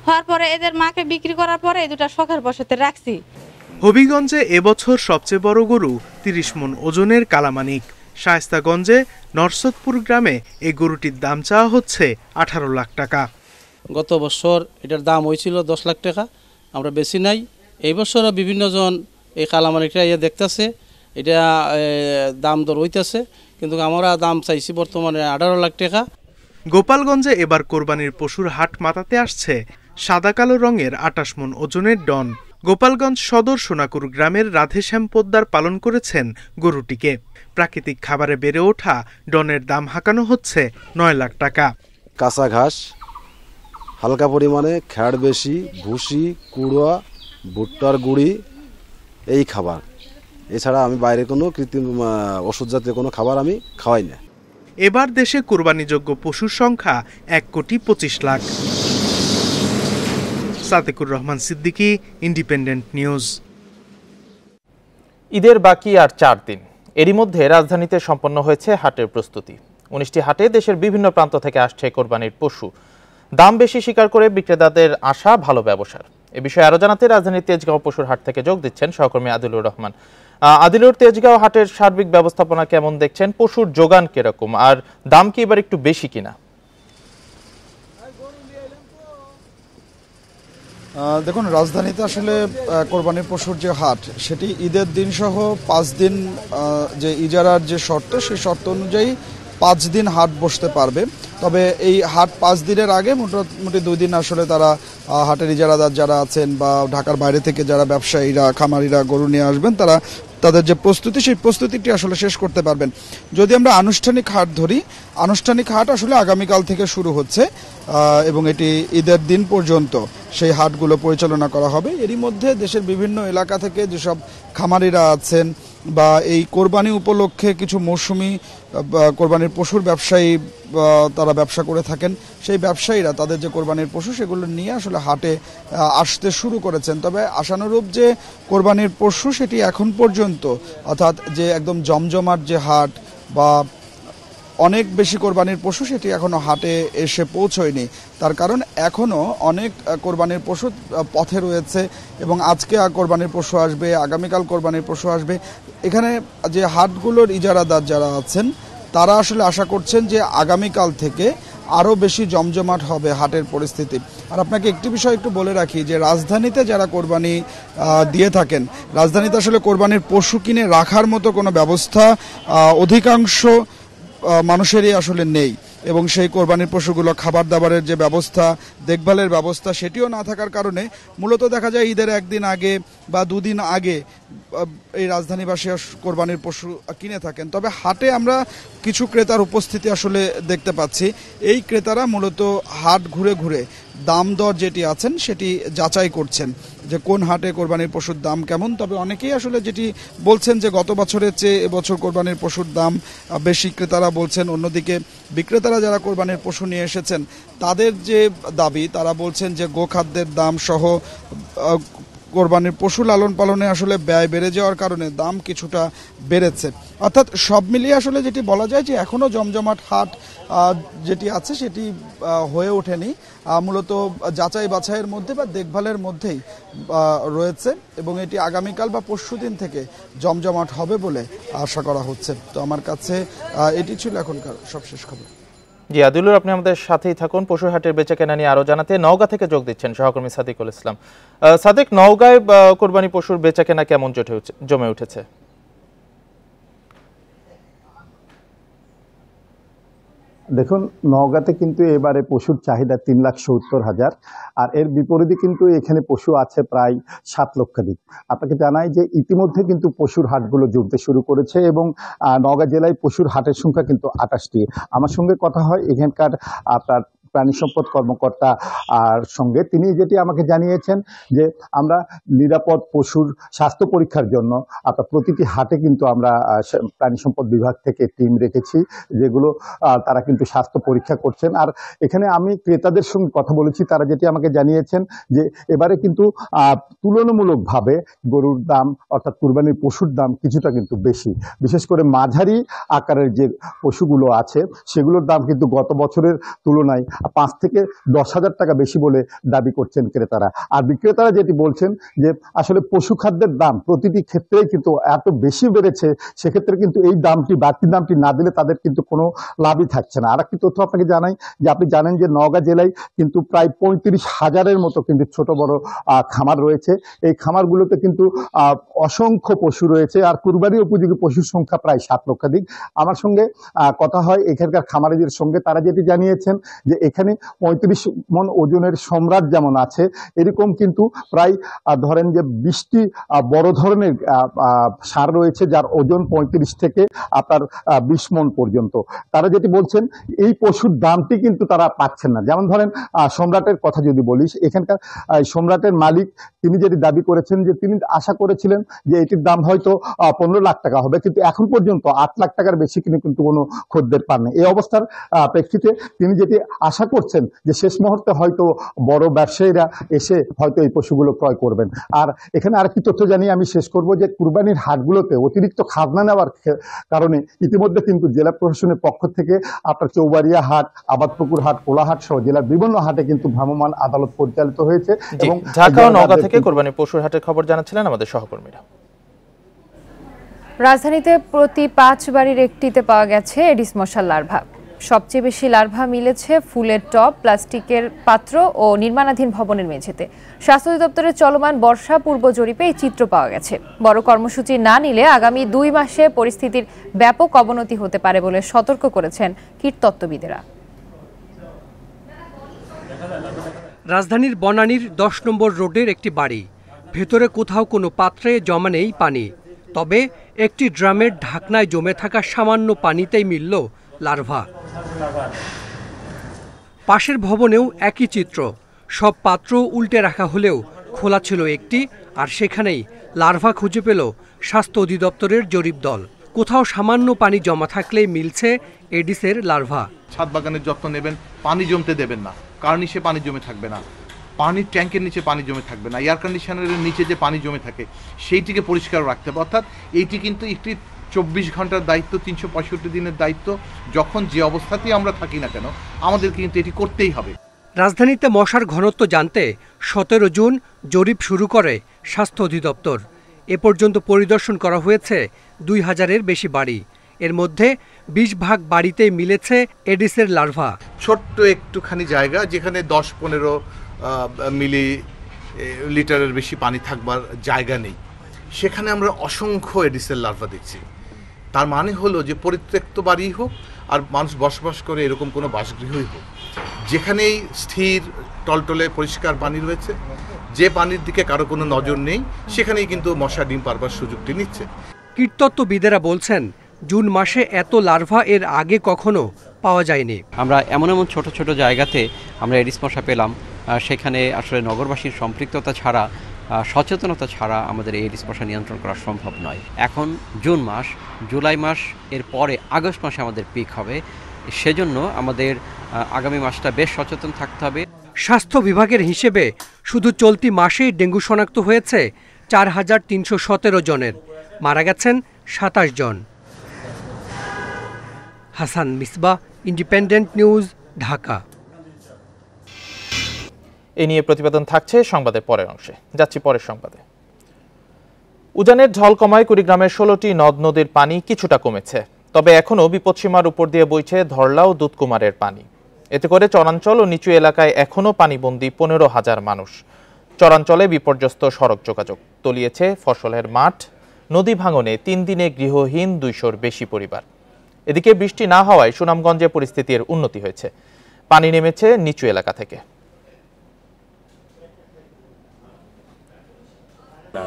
হওয়ার পরে এদের মাকে বিক্রি করার পরে এই দুটা শখের বশতে রাখছি। হবিগঞ্জে এবছর সবচেয়ে বড় গরু 30 মণ ওজনের কালামানিক। শায়েস্তাগঞ্জে নরসদপুর গ্রামে এই গরুটির দাম চাওয়া হচ্ছে 18 লাখ টাকা। গত বছর এটার দাম হয়েছিল 10 লাখ টাকা, আমরা বেশি নাই। এই বছরও বিভিন্ন জন এই কালামানিকটা দেখতেছে, এটা দাম দর হইতেছে, কিন্তু আমরা দাম চাইছি বর্তমানে 18 লাখ টাকা। গোপালগঞ্জে এবার কোরবানির পশুর হাট মাতাতে আসছে সাদা কালো রঙের 28 মণ ওজনের ডন। গোপালগঞ্জ সদর সোনাকুর গ্রামের রাধেশ্যাম পোদ্দার পালন করেছেন গরুটিকে। প্রাকৃতিক খাবারে বেড়ে ওঠা ডনের দাম হাঁকানো হচ্ছে 9 লাখ টাকা। কাঁচা ঘাস, হালকা পরিমাণে খ্যাড় বেশি, ভুসি, কুড়া, ভুট্টার গুঁড়ি, এই খাবার। এছাড়া আমি বাইরে কোনো কৃত্রিম ওষুধ জাতীয় কোনো খাবার আমি খাওয়াই না। এবার দেশে কোরবানিযোগ্য পশুর সংখ্যা 1,25 লাখ। Sadekur Rahman Siddiqui, Independent News. ঈদের বাকি আর 4 দিন। এরই মধ্যে রাজধানীতে সম্পন্ন হয়েছে হাটের প্রস্তুতি। 19টি হাটে দেশের বিভিন্ন প্রান্ত থেকে আসছে কোরবানির পশু। দাম বেশি স্বীকার করে বিক্রেতাদের আশা ভালো ব্যবসার। এ বিষয়ে আরো জানাতে রাজধানীর তেজগাঁও পশুর হাট থেকে যোগ দিচ্ছেন সহকর্মী আদিলুর রহমান। আদিলুর, তেজগাঁও হাটের সার্বিক ব্যবস্থাপনা কেমন দেখছেন? পশুর যোগান কিরকম, আর দাম কি এবার একটু বেশি কিনা? দেখুন, রাজধানীতে আসলে কোরবানির পশুর যে হাট, সেটি ঈদের দিন সহ 5 দিন যে ইজারার যে শর্ত, সেই শর্ত অনুযায়ী 5 দিন হাট বসতে পারবে। তবে এই হাট 5 দিনের আগে মোটামুটি 2 দিন আসলে তারা হাটের ইজারাদার যারা আছেন বা ঢাকার বাইরে থেকে যারা ব্যবসায়ীরা, খামারিরা গরু নিয়ে আসবেন, তারা তাদের যে প্রস্তুতি, সেই প্রস্তুতিটি আসলে শেষ করতে পারবেন। যদি আমরা আনুষ্ঠানিক হাট ধরি, আনুষ্ঠানিক হাট আসলে আগামীকাল থেকে শুরু হচ্ছে এবং এটি ঈদের দিন পর্যন্ত সেই হাটগুলো পরিচালনা করা হবে। এরই মধ্যে দেশের বিভিন্ন এলাকা থেকে যেসব খামারিরা আছেন বা এই কোরবানি উপলক্ষে কিছু মৌসুমি কোরবানির পশুর ব্যবসায়ী তারা ব্যবসা করে থাকেন, সেই ব্যবসায়ীরা তাদের যে কোরবানির পশু সেগুলো নিয়ে আসলে হাটে আসতে শুরু করেছেন। তবে আশানুরূপ যে কোরবানির পশু সেটি এখন পর্যন্ত, অর্থাৎ যে একদম জমজমাট যে হাট বা অনেক বেশি কোরবানির পশু, সেটি এখনো হাটে এসে পৌঁছয়নি। তার কারণ এখনো অনেক কোরবানির পশু পথে রয়েছে এবং আজকে কোরবানির পশু আসবে, আগামীকাল কোরবানির পশু আসবে। এখানে যে হাটগুলোর ইজারাদার যারা আছেন তারা আসলে আশা করছেন যে আগামীকাল থেকে আরও বেশি জমজমাট হবে হাটের পরিস্থিতি। আর আপনাকে একটি বিষয় একটু বলে রাখি যে রাজধানীতে যারা কোরবানি দিয়ে থাকেন, রাজধানীতে আসলে কোরবানির পশু কিনে রাখার মতো কোনো ব্যবস্থা অধিকাংশ মানুষেরই আসলে নেই এবং সেই কোরবানির পশুগুলো খাবার দাবারের যে ব্যবস্থা, দেখভালের ব্যবস্থা, সেটিও না থাকার কারণে মূলত দেখা যায় ঈদের 1 দিন আগে বা 2 দিন আগে এই রাজধানীবাসী কোরবানির পশু কিনে থাকেন। তবে হাটে আমরা কিছু ক্রেতার উপস্থিতি আসলে দেখতে পাচ্ছি। এই ক্রেতারা মূলত হাট ঘুরে ঘুরে দাম দর যেটি আছেন সেটি যাচাই করছেন যে কোন হাটে কোরবানির পশুর দাম কেমন। তবে অনেকেই আসলে যেটি বলছেন যে গত বছরের চেয়ে এবছর কোরবানির পশুর দাম বেশি, ক্রেতারা বলছেন। অন্যদিকে বিক্রেতারা যারা কোরবানির পশু নিয়ে এসেছেন তাদের যে দাবি, তারা বলছেন যে গোখাদ্যের দাম সহ কোরবানির পশু লালন পালনে আসলে ব্যয় বেড়ে যাওয়ার কারণে দাম কিছুটা বেড়েছে। অর্থাৎ সব মিলিয়ে আসলে যেটি বলা যায় যে এখনও জমজমাট হাট যেটি আছে সেটি হয়ে ওঠেনি, মূলত যাচাই বাছাইয়ের মধ্যে বা দেখভালের মধ্যেই রয়েছে এবং এটি আগামীকাল বা পরশুদিন থেকে জমজমাট হবে বলে আশা করা হচ্ছে। তো আমার কাছে এটি ছিল এখনকার সবশেষ খবর। জি আদিলুর, আপনি আমাদের সাথেই থাকুন। পশুর হাটের বেচাকেনা নিয়ে আরো জানাতে নওগাঁ থেকে যোগ দিচ্ছেন সহকর্মী সাদিকুল ইসলাম। সাদিক, নওগাঁয় কোরবানি পশুর বেচাকেনা কেমন জমে উঠেছে? দেখুন, নওগাঁতে কিন্তু এবারে পশুর চাহিদা 3,70,000, আর এর বিপরীতে কিন্তু এখানে পশু আছে প্রায় 7 লক্ষাধিক। আপনাকে জানাই যে ইতিমধ্যে কিন্তু পশুর হাটগুলো জমতে শুরু করেছে এবং নওগাঁ জেলায় পশুর হাটের সংখ্যা কিন্তু 28টি। আমার সঙ্গে কথা হয় এখানকার আপনার প্রাণী সম্পদ কর্মকর্তা আর সঙ্গে, তিনি যেটি আমাকে জানিয়েছেন যে আমরা নিরাপদ পশুর স্বাস্থ্য পরীক্ষার জন্য আপনার প্রতিটি হাটে কিন্তু আমরা প্রাণী সম্পদ বিভাগ থেকে টিম রেখেছি, যেগুলো তারা কিন্তু স্বাস্থ্য পরীক্ষা করছেন। আর এখানে আমি ক্রেতাদের সঙ্গে কথা বলেছি, তারা যেটি আমাকে জানিয়েছেন যে এবারে কিন্তু তুলনামূলকভাবে গরুর দাম অর্থাৎ কুরবানির পশুর দাম কিছুটা কিন্তু বেশি। বিশেষ করে মাঝারি আকারের যে পশুগুলো আছে সেগুলোর দাম কিন্তু গত বছরের তুলনায় 5 থেকে 10,000 টাকা বেশি বলে দাবি করছেন ক্রেতারা। আর বিক্রেতারা যেটি বলছেন যে আসলে পশু খাদ্যের দাম প্রতিটি ক্ষেত্রেই কিন্তু এত বেশি বেড়েছে, সেক্ষেত্রে কিন্তু এই দামটি, বাড়তি দামটি না দিলে তাদের কিন্তু কোনো লাভই থাকছে না। আর একটি তথ্য আপনাকে জানাই যে আপনি জানেন যে নওগাঁ জেলায় কিন্তু প্রায় 35,000-এর মতো কিন্তু ছোট বড় খামার রয়েছে। এই খামারগুলোতে কিন্তু অসংখ্য পশু রয়েছে আর কুরবানি উপযোগী পশুর সংখ্যা প্রায় 7 লক্ষাধিক। আমার সঙ্গে কথা হয় এখানকার খামারিদের সঙ্গে, তারা যেটি জানিয়েছেন যে এখানে 35 মণ ওজনের সম্রাট যেমন আছে, এরকম কিন্তু প্রায় ধরেন যে 20টি বড় ধরনের সার রয়েছে যার ওজন 35 থেকে আপনার 20 মণ পর্যন্ত। তারা যেটি বলছেন এই পশুর দামটি কিন্তু তারা পাচ্ছেন না। যেমন ধরেন সম্রাটের কথা যদি বলিস, এখানকার সম্রাটের মালিক তিনি যেটি দাবি করেছেন যে তিনি আশা করেছিলেন যে এটির দাম হয়তো 15 লাখ টাকা হবে, কিন্তু এখন পর্যন্ত 8 লাখ টাকার বেশি কিন্তু কোনো খদ্দের পান না। এই অবস্থার প্রেক্ষিতে তিনি যেটি আশা করছেন যে শেষ মুহূর্তে হয়তো বড় ব্যবসায়ীরা এসে হয়তো এই পশুগুলো ক্রয় করবেন। আর এখানে আরেকটি তথ্য জানিয়ে আমি শেষ করব যে কুরবানির হাটগুলোতে অতিরিক্ত খাজনা নেওয়ার কারণে ইতিমধ্যে কিন্তু জেলা প্রশাসনের পক্ষ থেকে আপনার চৌবাড়িয়া হাট, আবাদপুকুর হাট, কোলাহাট সহ জেলার বিভিন্ন হাটে কিন্তু ভ্রাম্যমাণ আদালত পরিচালিত হয়েছে। এবং ঢাকা ও নওগাঁ থেকে কোরবানির পশুর হাটের খবর জানাচ্ছিলেন আমাদের সহকর্মীরা। রাজধানীতে প্রতি 5 বাড়ির একটিতে পাওয়া গেছে এডিস মশার লার্ভা। সবচেয়ে বেশি লার্ভা মিলেছে ফুলের টব, প্লাস্টিকের পাত্র ও নির্মাণাধীন ভবনের মেঝেতে। স্বাস্থ্য অধিদপ্তরের চলমান বর্ষা পূর্ব জরিপে এই চিত্র পাওয়া গেছে। বড় কর্মসূচি না নিলে আগামী 2 মাসে পরিস্থিতির ব্যাপক অবনতি হতে পারে বলে সতর্ক করেছেন কীটতত্ত্ববিদেরা। রাজধানীর বনানীর 10 নম্বর রোডের একটি বাড়ি, ভেতরে কোথাও কোনো পাত্রে জমা নেই পানি, তবে একটি ড্রামের ঢাকনায় জমে থাকা সামান্য পানিতেই মিলল লার্ভা। পাশের ভবনেও একই চিত্র, সব পাত্র উল্টে রাখা হলেও খোলা ছিল একটি, আর সেখানেই লার্ভা খুঁজে পেল স্বাস্থ্য অধিদপ্তরের জরিপ দল। কোথাও সামান্য পানি জমা থাকলেই মিলছে এডিসের লার্ভা। ছাদ বাগানের যত্ন নেবেন, পানি জমতে দেবেন না, কার্নিশে পানি জমে থাকবে না, পানির ট্যাঙ্কের নিচে পানি জমে থাকবে না, এয়ার কন্ডিশনারের নিচে যে পানি জমে থাকে সেইটিকে পরিষ্কার রাখতে হবে। অর্থাৎ এইটি কিন্তু একটি 24 ঘন্টার দায়িত্ব, 365 দিনের দায়িত্ব। যখন যে অবস্থাতেই আমরা থাকি না কেন আমাদের কিন্তু এটি করতেই হবে। রাজধানীতে মশার ঘনত্ব জানতে 17 জুন জরিপ শুরু করে স্বাস্থ্য অধিদপ্তর। এ পর্যন্ত পরিদর্শন করা হয়েছে 2000-এর বেশি বাড়ি। এর মধ্যে 20 ভাগ বাড়িতেই মিলেছে এডিসের লার্ভা। ছোট্ট একটুখানি জায়গা যেখানে 10-15 মিলি লিটারের বেশি পানি থাকবার জায়গা নেই, সেখানে আমরা অসংখ্য এডিসের লার্ভা দেখছি। তার মানে হলো যে পরিত্যক্ত বাড়ি হোক আর মানুষ বসবাস করে এরকম কোনো বাসগৃহই হোক, যেখানেই স্থির টলটলে পরিষ্কার পানি রয়েছে, যে পানির দিকে কারো কোনো নজর নেই, সেখানেই কিন্তু মশা ডিম পারবার সুযোগটি নিচ্ছে। কীটতত্ত্ববিদেরা বলছেন জুন মাসে এত লার্ভা এর আগে কখনো পাওয়া যায়নি। আমরা এমন ছোট ছোট জায়গাতে আমরা এডিস মশা পেলাম, সেখানে আসলে নগরবাসীর সম্পৃক্ততা ছাড়া, সচেতনতা ছাড়া আমাদের এই এডিস মশা নিয়ন্ত্রণ করা সম্ভব নয়। এখন জুন মাস, জুলাই মাস, এর পরে আগস্ট মাসে আমাদের পিক হবে, সেজন্য আমাদের আগামী মাসটা বেশ সচেতন থাকতে হবে। স্বাস্থ্য বিভাগের হিসেবে শুধু চলতি মাসেই ডেঙ্গু শনাক্ত হয়েছে 4317 জনের, মারা গেছেন 27 জন। Hasan Misbah, Independent News, Dhaka. এ নিয়ে প্রতিবেদন থাকছে সংবাদের পরের অংশে। যাচ্ছি পরের সংবাদে। উজানের ঢল কমায় কুড়িগ্রামের 16টি নদ নদীর পানি কিছুটা কমেছে, তবে এখনও বিপদসীমার উপর দিয়ে বইছে ধরলা ও দুধকুমারের পানি। এতে করে চরাঞ্চল ও নিচু এলাকায় এখনও পানিবন্দী 15,000 মানুষ। চরাঞ্চলে বিপর্যস্ত সড়ক যোগাযোগ, তলিয়েছে ফসলের মাঠ, নদী ভাঙনে 3 দিনে গৃহহীন 200-র বেশি পরিবার। এদিকে বৃষ্টি না হওয়ায় সুনামগঞ্জে পরিস্থিতির উন্নতি হয়েছে, পানি নেমেছে নিচু এলাকা থেকে।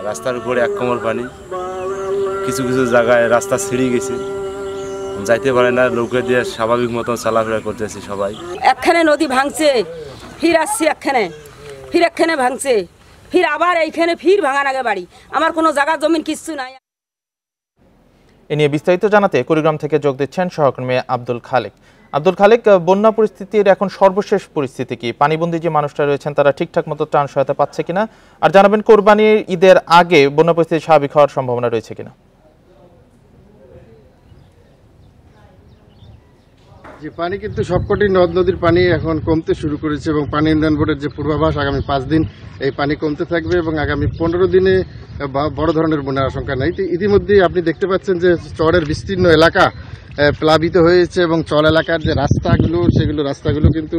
রাস্তার উপরে 1 কোমর পানি, কিছু কিছু জায়গায় রাস্তা ছিঁড়ে গেছে, যাইতে পারে না, লোকে দিয়ে স্বাভাবিক মতন চলাফেরা করতেছি সবাই। একখানে নদী ভাঙছে, ফির আসছি একখানে, ফির একখানে ভাঙছে, ফির আবার এইখানে ফির ভাঙার আগে বাড়ি, আমার কোনো জায়গা জমিন কিচ্ছু নাই। এ নিয়ে বিস্তারিত জানাতে কুড়িগ্রাম থেকে যোগ দিচ্ছেন সহকর্মী আব্দুল খালেক। আব্দুল খালেক, বন্যা পরিস্থিতির এখন সর্বশেষ পরিস্থিতি কি? পানিবন্দী যে মানুষরা রয়েছেন তারা ঠিকঠাক মতো ত্রাণ সহায়তা পাচ্ছে কিনা, আর জানাবেন কোরবানির ঈদের আগে বন্যা পরিস্থিতি স্বাভাবিক হওয়ার সম্ভাবনা রয়েছে কিনা? যে পানি কিন্তু সবকটি নদ নদীর পানি এখন কমতে শুরু করেছে এবং পানি উন্নয়ন বোর্ডের যে পূর্বাভাস আগামী 5 দিন এই পানি কমতে থাকবে এবং আগামী 15 দিনে বড় ধরনের বন্যার আশঙ্কা নাই। ইতিমধ্যেই আপনি দেখতে পাচ্ছেন যে চরের বিস্তীর্ণ এলাকা প্লাবিত হয়েছে এবং চর এলাকার যে রাস্তাগুলো সেগুলো রাস্তাগুলো কিন্তু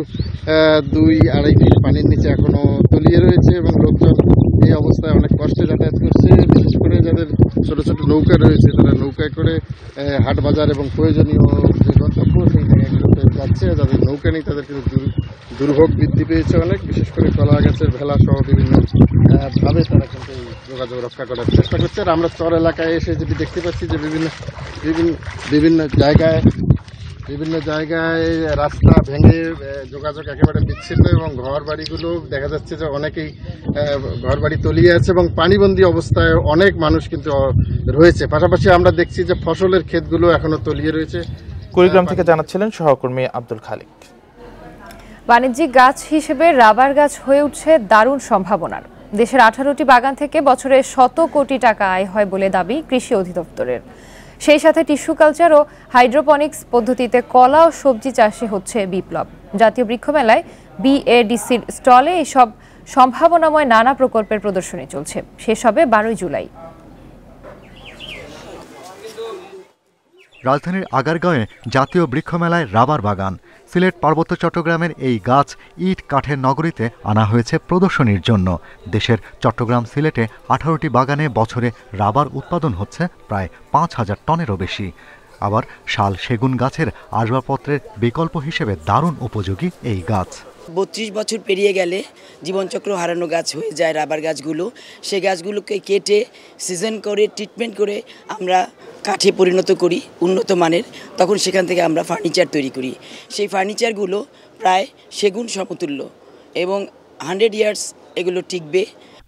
2-2.5 ফিট পানির নিচে এখনো তলিয়ে রয়েছে এবং লোকজন এই অবস্থায় অনেক কষ্টে যাতায়াত করছে। বিশেষ করে যাদের ছোট ছোট নৌকা রয়েছে তারা নৌকায় করে হাট বাজার এবং প্রয়োজনীয় যে গন্তব্য সেই জায়গাগুলোতে দিচ্ছে, যাদের নৌকা নেই তাদের কিন্তু দুর্ভোগ বৃদ্ধি পেয়েছে অনেক, বিশেষ করে কলা গাছের ভেলা সহ বিভিন্ন ভাবে তারা কিন্তু এই যোগাযোগ রক্ষা করার চেষ্টা করছে। আর আমরা চর এলাকায় এসে যদি দেখতে পাচ্ছি যে বিভিন্ন জায়গায় রাস্তা ভেঙে যোগাযোগ একেবারে বিচ্ছিন্ন, এবং ঘর বাড়িগুলো দেখা যাচ্ছে যে অনেকেই ঘর বাড়ি তলিয়ে আছে এবং পানিবন্দী অবস্থায় অনেক মানুষ কিন্তু রয়েছে। পাশাপাশি আমরা দেখছি যে ফসলের ক্ষেতগুলো এখনো তলিয়ে রয়েছে। কুড়িগ্রাম থেকে জানাচ্ছিলেন সহকর্মী আব্দুল খালিক। বাণিজ্যিক গাছ হিসেবে রাবার গাছ হয়ে উঠছে দারুণ সম্ভাবনার। দেশের 18টি বাগান থেকে বছরে 100 কোটি টাকা আয় হয় বলে দাবি কৃষি অধিদপ্তরের। সেই সাথে টিস্যু কালচার ও হাইড্রোপনিক্স পদ্ধতিতে কলা ও সবজি চাষে হচ্ছে বিপ্লব। জাতীয় বৃক্ষ মেলায় বিএডিসির স্টলে এসব সম্ভাবনাময় নানা প্রকল্পের প্রদর্শনী চলছে। শেষ হবে 12 জুলাই। রাজধানীর আগারগাঁওয়ে জাতীয় বৃক্ষ মেলায় রাবার বাগান। সিলেট পার্বত্য চট্টগ্রামের এই গাছ ইট কাঠের নগরীতে আনা হয়েছে প্রদর্শনীর জন্য। দেশের চট্টগ্রাম সিলেটে 18টি বাগানে বছরে রাবার উৎপাদন হচ্ছে প্রায় 5000 টনেরও বেশি। আবার শাল সেগুন গাছের আসবাবপত্রের বিকল্প হিসেবে দারুণ উপযোগী এই গাছ। 32 বছর পেরিয়ে গেলে জীবনচক্র হারানো গাছ হয়ে যায় রাবার গাছগুলো। সেই গাছগুলোকে কেটে সিজন করে ট্রিটমেন্ট করে আমরা কাঠে পরিণত করি উন্নত মানের, তখন সেখান থেকে আমরা ফার্নিচার তৈরি করি। সেই ফার্নিচারগুলো প্রায় সেগুন সমতুল্য এবং 100 ইয়ার্স এগুলো টিকবে।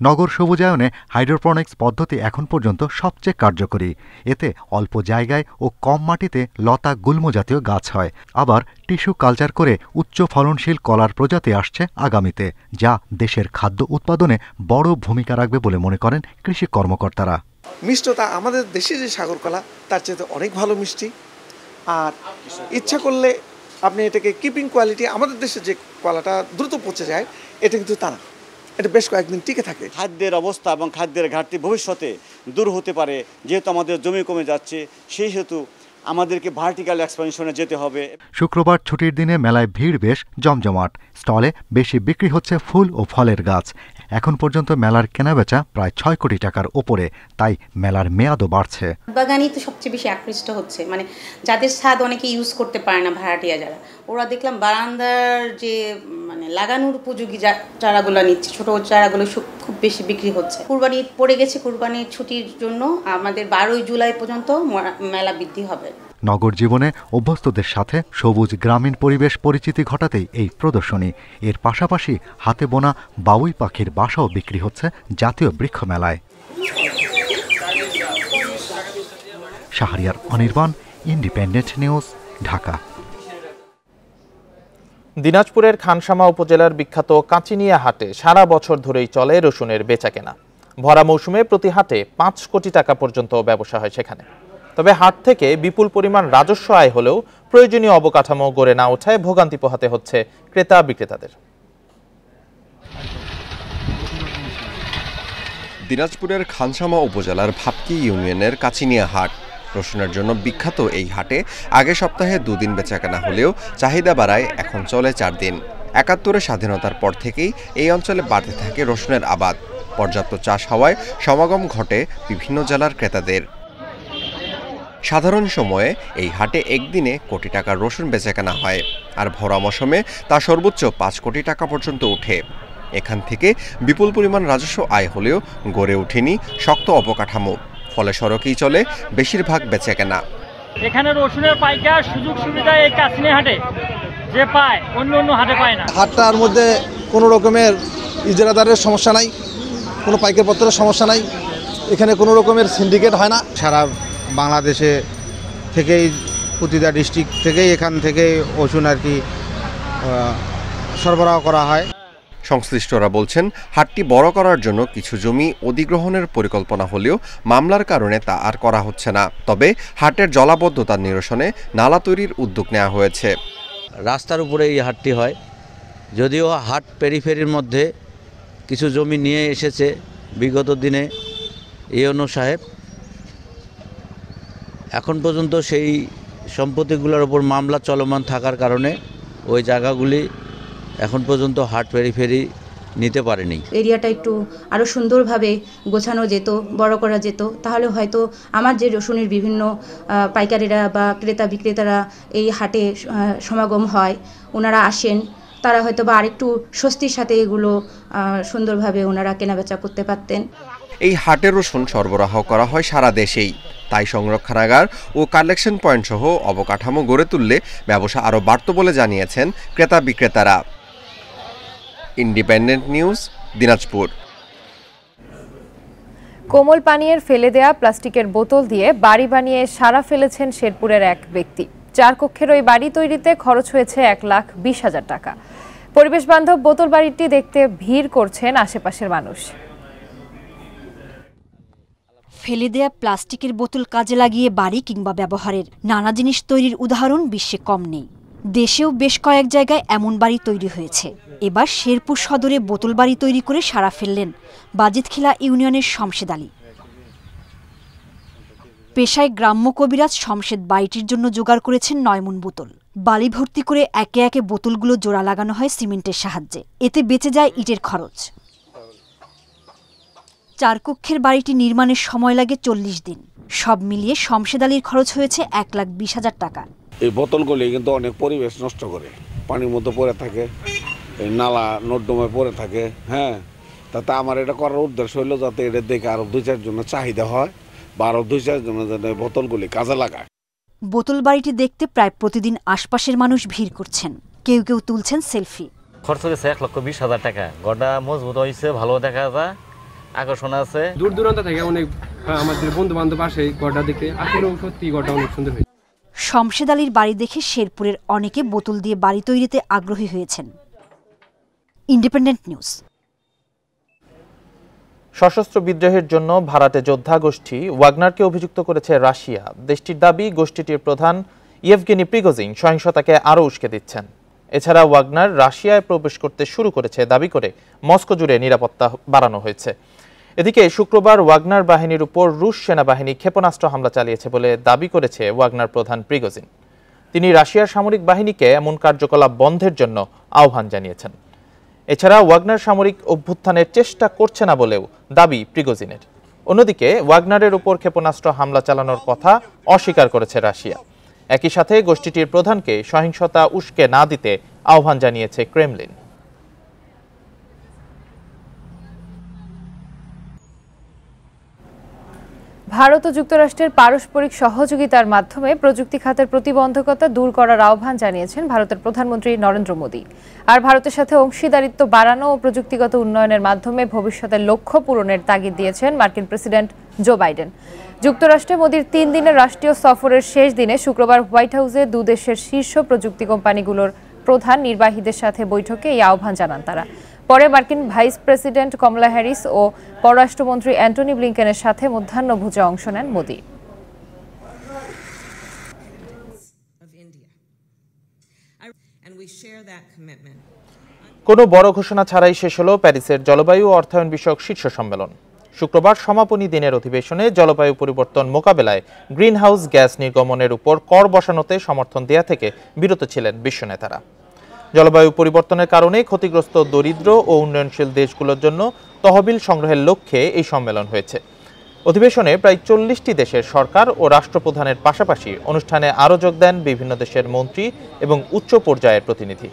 নগর সবুজায়নে হাইড্রোপনিক্স পদ্ধতি এখন পর্যন্ত সবচেয়ে কার্যকরী। এতে অল্প জায়গায় ও কম মাটিতে লতা গুল্ম জাতীয় গাছ হয়। আবার টিস্যু কালচার করে উচ্চ ফলনশীল কলার প্রজাতি আসছে আগামীতে, যা দেশের খাদ্য উৎপাদনে বড় ভূমিকা রাখবে বলে মনে করেন কৃষি কর্মকর্তারা। মিষ্টতা আমাদের দেশে যে সাগর কলা তার চেয়ে অনেক ভালো মিষ্টি। আর ইচ্ছা করলে আপনি এটাকে কিপিং কোয়ালিটি, আমাদের দেশে যে কলাটা দ্রুত পচে যায় এটা কিন্তু তা না, এটা বেশ কয়েকদিন টিকে থাকে। খাদ্যের অবস্থা এবং খাদ্যের ঘাটতি ভবিষ্যতে দূর হতে পারে। যেহেতু আমাদের জমি কমে যাচ্ছে, সেই হেতু আমাদেরকে ভার্টিক্যাল এক্সপেনশনে যেতে হবে। শুক্রবার ছুটির দিনে মেলায় ভিড় বেশ জমজমাট। স্টলে বেশি বিক্রি হচ্ছে ফুল ও ফলের গাছ। এখন পর্যন্ত মেলার কেনাবেচা প্রায় 6 কোটি টাকার ওপরে, তাই মেলার মেয়াদও বাড়ছে। বাগানই তো সবচেয়ে বেশি আকৃষ্ট হচ্ছে, মানে যাদের ছাদ অনেকে ইউজ করতে পারে না, ভাড়াটিয়া যারা, ওরা দেখলাম বারান্দার যে মানে লাগানোর উপযোগী চারাগুলো নিচ্ছে, ছোট চারাগুলো খুব বেশি বিক্রি হচ্ছে। কুরবানি পড়ে গেছে, কুরবানির ছুটির জন্য আমাদের 12 জুলাই পর্যন্ত মেলা বৃদ্ধি হবে। নগর জীবনে অভ্যস্তদের সাথে সবুজ গ্রামীণ পরিবেশ পরিচিতি ঘটাতেই এই প্রদর্শনী। এর পাশাপাশি হাতে বোনা বাবুই পাখির বাসাও বিক্রি হচ্ছে জাতীয় বৃক্ষ মেলায়। Shahriar Anirban, independent News, Dhaka. দিনাজপুরের খানসামা উপজেলার বিখ্যাত কাঁচিনিয়া হাটে সারা বছর ধরেই চলে রসুনের বেচাকেনা। ভরা মৌসুমে প্রতি হাটে 5 কোটি টাকা পর্যন্ত ব্যবসা হয় সেখানে। তবে হাট থেকে বিপুল পরিমাণ রাজস্ব আয় হলেও প্রয়োজনীয় অবকাঠামো গড়ে না ওঠায় ভোগান্তি পোহাতে হচ্ছে ক্রেতা বিক্রেতাদের। দিনাজপুরের খানসামা উপজেলার ভাপকি ইউনিয়নের কাঁচিনিয়া হাট রসুনের জন্য বিখ্যাত। এই হাটে আগে সপ্তাহে 2 দিন বেচাকেনা হলেও চাহিদা বাড়ায় এখন চলে 4 দিন। 71 স্বাধীনতার পর থেকেই এই অঞ্চলে বাড়তে থাকে রসুনের আবাদ। পর্যাপ্ত চাষ হওয়ায় সমাগম ঘটে বিভিন্ন জেলার ক্রেতাদের। সাধারণ সময়ে এই হাটে একদিনে কোটি টাকার রসুন বেচাকেনা হয়, আর ভরা মৌসুমে তা সর্বোচ্চ 5 কোটি টাকা পর্যন্ত ওঠে। এখান থেকে বিপুল পরিমাণ রাজস্ব আয় হলেও গড়ে ওঠেনি শক্ত অবকাঠামো, ফলে সড়কেই চলে বেশিরভাগ বেচাকেনা। এখানে রসুনের পাইকার সুযোগ সুবিধা এই কাঁচিনিয়া হাটে যে পায়, অন্য হাটে পায় না। হাটটার মধ্যে কোনো রকমের ইজারাদারের সমস্যা নাই, কোনো পাইকার পত্রের সমস্যা নাই, এখানে কোনো রকমের সিন্ডিকেট হয় না। সারা বাংলাদেশে থেকেই প্রতিটা ডিস্ট্রিক্ট থেকেই এখান থেকে রসুন আর কি সরবরাহ করা হয়। সংশ্লিষ্টরা বলছেন হাটটি বড় করার জন্য কিছু জমি অধিগ্রহণের পরিকল্পনা হলেও মামলার কারণে তা আর করা হচ্ছে না। তবে হাটের জলাবদ্ধতা নিরসনে নালা তৈরির উদ্যোগ নেওয়া হয়েছে। রাস্তার উপরে এই হাটটি হয়, যদিও হাট পেরিফেরির মধ্যে কিছু জমি নিয়ে এসেছে বিগত দিনে ইউনো সাহেব। এখন পর্যন্ত সেই সম্পত্তিগুলোর উপর মামলা চলমান থাকার কারণে ওই জায়গাগুলি এখন পর্যন্ত হাট পেরিফেরি নিতে পারেনি। এরিয়াটা একটু আরও সুন্দরভাবে গোছানো যেত, বড় করা যেত, তাহলে হয়তো আমার যে রসুনের বিভিন্ন পাইকারেরা বা ক্রেতা বিক্রেতারা এই হাটে সমাগম হয়, ওনারা আসেন, তারা হয়তো বা আরেকটু স্বস্তির সাথে এগুলো সুন্দরভাবে ওনারা কেনাবেচা করতে পারতেন। এই হাটের রসুন সরবরাহ করা হয় সারা দেশেই, তাই সংরক্ষণাগার ও কালেকশন পয়েন্ট সহ অবকাঠামো গড়ে তুললে ব্যবসা আরও বাড়ত বলে জানিয়েছেন ক্রেতা বিক্রেতারা। Independent news, Dinajpur. কোমল পানীয়ের ফেলে দেয়া প্লাস্টিকের বোতল দিয়ে বাড়ি বানিয়ে সারা ফেলেছেন শেরপুরের এক ব্যক্তি। 4 কক্ষের ওই বাড়ি তৈরিতে খরচ হয়েছে 1,20,000 টাকা। পরিবেশ বান্ধব বোতল বাড়িটি দেখতে ভিড় করছেন আশেপাশের মানুষ। ফেলে দেয়া প্লাস্টিকের বোতল কাজে লাগিয়ে বাড়ি কিংবা ব্যবহারের নানা জিনিস তৈরির উদাহরণ বিশ্বে কম নেই। দেশেও বেশ কয়েক জায়গায় এমন বাড়ি তৈরি হয়েছে। এবার শেরপুর সদরে বোতল বাড়ি তৈরি করে সাড়া ফেললেন বাজিতখিলা ইউনিয়নের শমশেদ আলী। পেশায় গ্রাম্য কবিরাজ শমশেদ বাড়িটির জন্য জোগাড় করেছেন 9 মণ বোতল। বালি ভর্তি করে একে একে বোতলগুলো জোড়া লাগানো হয় সিমেন্টের সাহায্যে। এতে বেঁচে যায় ইটের খরচ। 4 কক্ষের বাড়িটি নির্মাণের সময় লাগে 40 দিন। সব মিলিয়ে শমশেদ আলীর খরচ হয়েছে 1,20,000 টাকা। এই বোতলগুলি কিন্তু অনেক পরিবেশ নষ্ট করে, পানির মধ্যে পড়ে থাকে, এই নালা নর্দমায় পড়ে থাকে। হ্যাঁ, তাতে আমার এটা করার উদ্দেশ্য হলো যাতে এটা দেখে আরো 2-4 জনের চাহিদা হয় বা আরো 2-4 জনের যেন বোতলগুলি কাজে লাগায়। বোতল বাড়িটি দেখতে প্রায় প্রতিদিন আশপাশের মানুষ ভিড় করছেন। কেউ কেউ তুলছেন সেলফি। খরচ হয়েছে 1,20,000 টাকা। গড়টা মজবুত হয়েছে, ভালো দেখা যায়, আকর্ষণ আছে। দূর দূরান্ত থেকে অনেক আমাদের বন্ধু বান্ধব আসে গড়টা দেখে, আসলে সত্যি গড়টা অনেক সুন্দর হয়েছে। শমশেদ আলীর বাড়ি দেখে শেরপুরের অনেকে বোতল দিয়ে বাড়ি তৈরিতে আগ্রহী হয়েছেন। Independent news. সশস্ত্র বিদ্রোহের জন্য ভাড়াটে যোদ্ধা গোষ্ঠী ওয়াগনারকে অভিযুক্ত করেছে রাশিয়া। দেশটির দাবি, গোষ্ঠীটির প্রধান ইয়েভগেনি প্রিগোজিন সহিংসতাকে আরও উস্কে দিচ্ছেন। এছাড়া ওয়াগনার রাশিয়ায় প্রবেশ করতে শুরু করেছে দাবি করে মস্কো জুড়ে নিরাপত্তা বাড়ানো হয়েছে। এদিকে শুক্রবার ওয়াগনার বাহিনীর উপর রুশ সেনাবাহিনী ক্ষেপণাস্ত্র হামলা চালিয়েছে বলে দাবি করেছে ওয়াগনার প্রধান প্রিগোজিন। তিনি রাশিয়ার সামরিক বাহিনীকে এমন কার্যকলাপ বন্ধের জন্য আহ্বান জানিয়েছেন। এছাড়া ওয়াগনার সামরিক অভ্যুত্থানের চেষ্টা করছে না বলেও দাবি প্রিগোজিনের। অন্যদিকে ওয়াগনারের উপর ক্ষেপণাস্ত্র হামলা চালানোর কথা অস্বীকার করেছে রাশিয়া। একই সাথে গোষ্ঠীটির প্রধানকে সহিংসতা উস্কে না দিতে আহ্বান জানিয়েছে ক্রেমলিন। ভারত ও যুক্তরাষ্ট্রের পারস্পরিক সহযোগিতার মাধ্যমে প্রযুক্তি খাতের প্রতিবন্ধকতা দূর করার আহ্বান জানিয়েছেন ভারতের প্রধানমন্ত্রী নরেন্দ্র মোদী। আর ভারতের সাথে অংশীদারিত্ব বাড়ানো ও প্রযুক্তিগত উন্নয়নের মাধ্যমে ভবিষ্যতের লক্ষ্য পূরণের তাগিদ দিয়েছেন মার্কিন প্রেসিডেন্ট জো বাইডেন। যুক্তরাষ্ট্রে মোদীর 3 দিনের রাষ্ট্রীয় সফরের শেষ দিনে শুক্রবার হোয়াইট হাউসে দুদেশের শীর্ষ প্রযুক্তি কোম্পানিগুলোর প্রধান নির্বাহীদের সাথে বৈঠকে এই আহ্বান জানান তারা। পরে মার্কিন ভাইস প্রেসিডেন্ট কমলা হ্যারিস ও পররাষ্ট্রমন্ত্রী অ্যান্টনি ব্লিংকেনের সাথে মধ্যাহ্নভোজে অংশ নেন মোদী। কোনো বড় ঘোষণা ছাড়াই শেষ হলো প্যারিসের জলবায়ু অর্থায়ন বিষয়ক শীর্ষ সম্মেলন। শুক্রবার সমাপনী দিনের অধিবেশনে জলবায়ু পরিবর্তন মোকাবেলায় গ্রিনহাউস গ্যাস নির্গমনের উপর কর বসানোতে সমর্থন দেয়া থেকে বিরত ছিলেন বিশ্ব নেতারা। জলবায়ু পরিবর্তনের কারণে ক্ষতিগ্রস্ত দরিদ্র ও উন্নয়নশীল দেশগুলোর জন্য তহবিল সংগ্রহের লক্ষ্যে এই সম্মেলন হয়েছে। অধিবেশনে প্রায় 40টি দেশের সরকার ও রাষ্ট্রপ্রধানের পাশাপাশি অনুষ্ঠানে আরও যোগ দেন বিভিন্ন দেশের মন্ত্রী এবং উচ্চ পর্যায়ের প্রতিনিধি।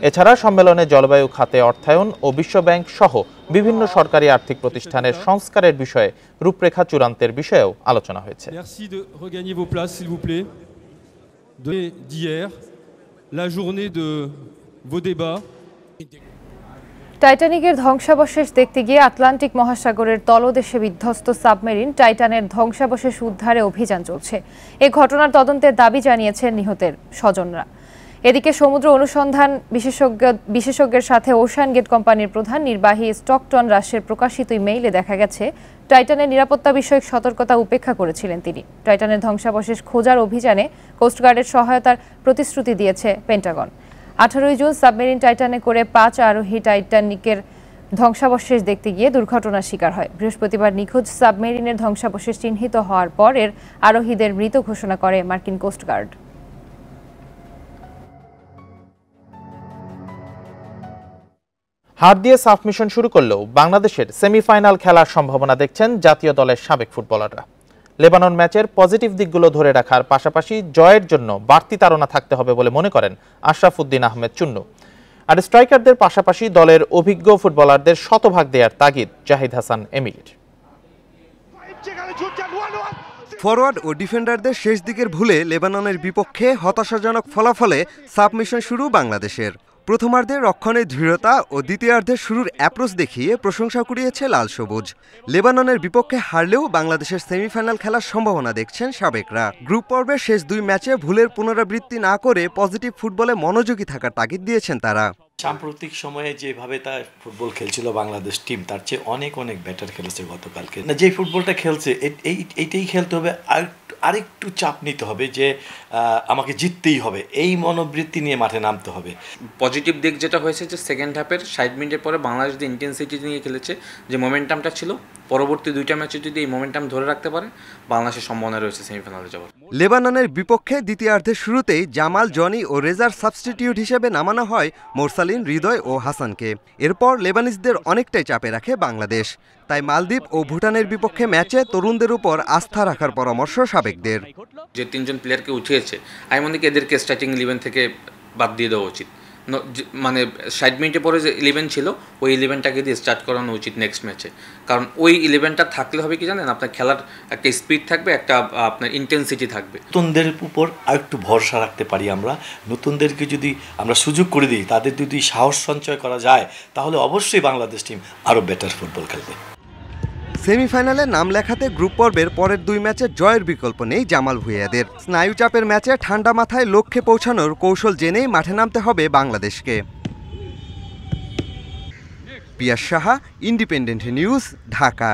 এছাড়া সম্মেলনে জলবায়ু খাতে অর্থায়ন ও বিশ্বব্যাংক সহ বিভিন্ন সরকারি আর্থিক প্রতিষ্ঠানের সংস্কারের বিষয়ে রূপরেখা চূড়ান্তের বিষয়েও আলোচনা হয়েছে। টাইটানিকের ধ্বংসাবশেষ দেখতে গিয়ে আটলান্টিক মহাসাগরের তলদেশে বিধ্বস্ত সাবমেরিন টাইটানের ধ্বংসাবশেষ উদ্ধারে অভিযান চলছে। এই ঘটনার তদন্তের দাবি জানিয়েছেন নিহতের স্বজনরা। এদিকে সমুদ্র অনুসন্ধান বিশেষজ্ঞের সাথে ওশান গেট কোম্পানির প্রধান নির্বাহী স্টকটন রাশের প্রকাশিত ইমেইলে দেখা গেছে টাইটানের নিরাপত্তা বিষয়ক সতর্কতা উপেক্ষা করেছিলেন তিনি। টাইটানের ধ্বংসাবশেষ খোঁজার অভিযানে কোস্টগার্ডের সহায়তার প্রতিশ্রুতি দিয়েছে পেন্টাগন। 18 জুন সাবমেরিন টাইটানে করে 5 আরোহী টাইটানিকের ধ্বংসাবশেষ দেখতে গিয়ে দুর্ঘটনার শিকার হয়। বৃহস্পতিবার নিখোঁজ সাবমেরিনের ধ্বংসাবশেষ চিহ্নিত হওয়ার পর এর আরোহীদের মৃত ঘোষণা করে মার্কিন কোস্টগার্ড। হার দিয়ে সাফ মিশন শুরু করলেও বাংলাদেশের সেমিফাইনাল খেলার সম্ভাবনা দেখছেন জাতীয় দলের সাবেক ফুটবলাররা। লেবানন ম্যাচের পজিটিভ দিকগুলো ধরে রাখার পাশাপাশি জয়ের জন্য বাড়তি তাড়না থাকতে হবে বলে মনে করেন আশরাফ উদ্দিন আহমেদ চুন্নু। আর স্ট্রাইকারদের পাশাপাশি দলের অভিজ্ঞ ফুটবলারদের শতভাগ দেওয়ার তাগিদ জাহিদ হাসান এমিলির। ফরওয়ার্ড ও ডিফেন্ডারদের শেষ দিকের ভুলে লেবাননের বিপক্ষে হতাশাজনক ফলাফলে সাবমিশন শুরু বাংলাদেশের। প্রথমার্ধে রক্ষণের দৃঢ়তা ও দ্বিতীয়ার্ধের শুরুর অ্যাপ্রোচ দেখিয়ে প্রশংসা কুড়িয়েছে লাল সবুজ। লেবাননের বিপক্ষে হারলেও বাংলাদেশের সেমিফাইনাল খেলার সম্ভাবনা দেখছেন সাবেকরা। গ্রুপ পর্বের শেষ 2 ম্যাচে ভুলের পুনরাবৃত্তি না করে পজিটিভ ফুটবলে মনোযোগী থাকার তাগিদ দিয়েছেন তারা। সাম্প্রতিক সময়ে যেভাবে তার ফুটবল খেলছিল বাংলাদেশ টিম, তার চেয়ে অনেক বেটার খেলেছে গতকালকে। না, যে ফুটবলটা খেলছে এইটাই খেলতে হবে, আরেকটু চাপ নিতে হবে যে আমাকে জিততেই হবে, এই মনোবৃত্তি নিয়ে মাঠে নামতে হবে। পজিটিভ দিক যেটা হয়েছে যে সেকেন্ড হাফের 60 মিনিটের পরে বাংলাদেশ যে ইন্টেন্সিটি নিয়ে খেলেছে, যে মোমেন্টামটা ছিল, পরবর্তী 2টা ম্যাচে যদি এই মোমেন্টাম ধরে রাখতে পারে বাংলাদেশের সম্ভাবনা রয়েছে সেমিফাইনালে যাওয়ার। লেবাননের বিপক্ষে দ্বিতীয়ার্ধের শুরুতেই জামাল, জনি ও রেজার সাবস্টিটিউট হিসেবে নামানো হয় মোরসালিন, হৃদয় ও হাসানকে। এরপর লেবানিজদের অনেকটাই চাপে রাখে বাংলাদেশ। তাই মালদ্বীপ ও ভুটানের বিপক্ষে ম্যাচে তরুণদের উপর আস্থা রাখার পরামর্শ সাবেকদের। যে 3 জন প্লেয়ারকে উঠিয়েছে, আমি মনে করি এদেরকে স্টার্টিং 11 থেকে বাদ দিয়ে দেওয়া উচিত। মানে 60 মিনিটের পরে যে 11 ছিল, ওই 11টাকে দিয়ে স্টার্ট করানো উচিত নেক্সট ম্যাচে। কারণ ওই 11টা থাকলে হবে কি জানেন, আপনার খেলার একটা স্পিড থাকবে, একটা আপনার ইন্টেন্সিটি থাকবে। নতুনদের উপর আরেকটু ভরসা রাখতে পারি আমরা। নতুনদেরকে যদি আমরা সুযোগ করে দিই, তাদের যদি সাহস সঞ্চয় করা যায়, তাহলে অবশ্যই বাংলাদেশ টিম আরও বেটার ফুটবল খেলবে। সেমিফাইনালে নাম লেখাতে গ্রুপ পর্বের পরের 2 ম্যাচে জয়ের বিকল্প নেই জামাল ভুঁইয়াদের। স্নায়ু চাপের ম্যাচে ঠান্ডা মাথায় লক্ষ্যে পৌঁছানোর কৌশল জেনেই মাঠে নামতে হবে বাংলাদেশকে। পিয়াস সাহা, ইন্ডিপেন্ডেন্ট নিউজ, ঢাকা।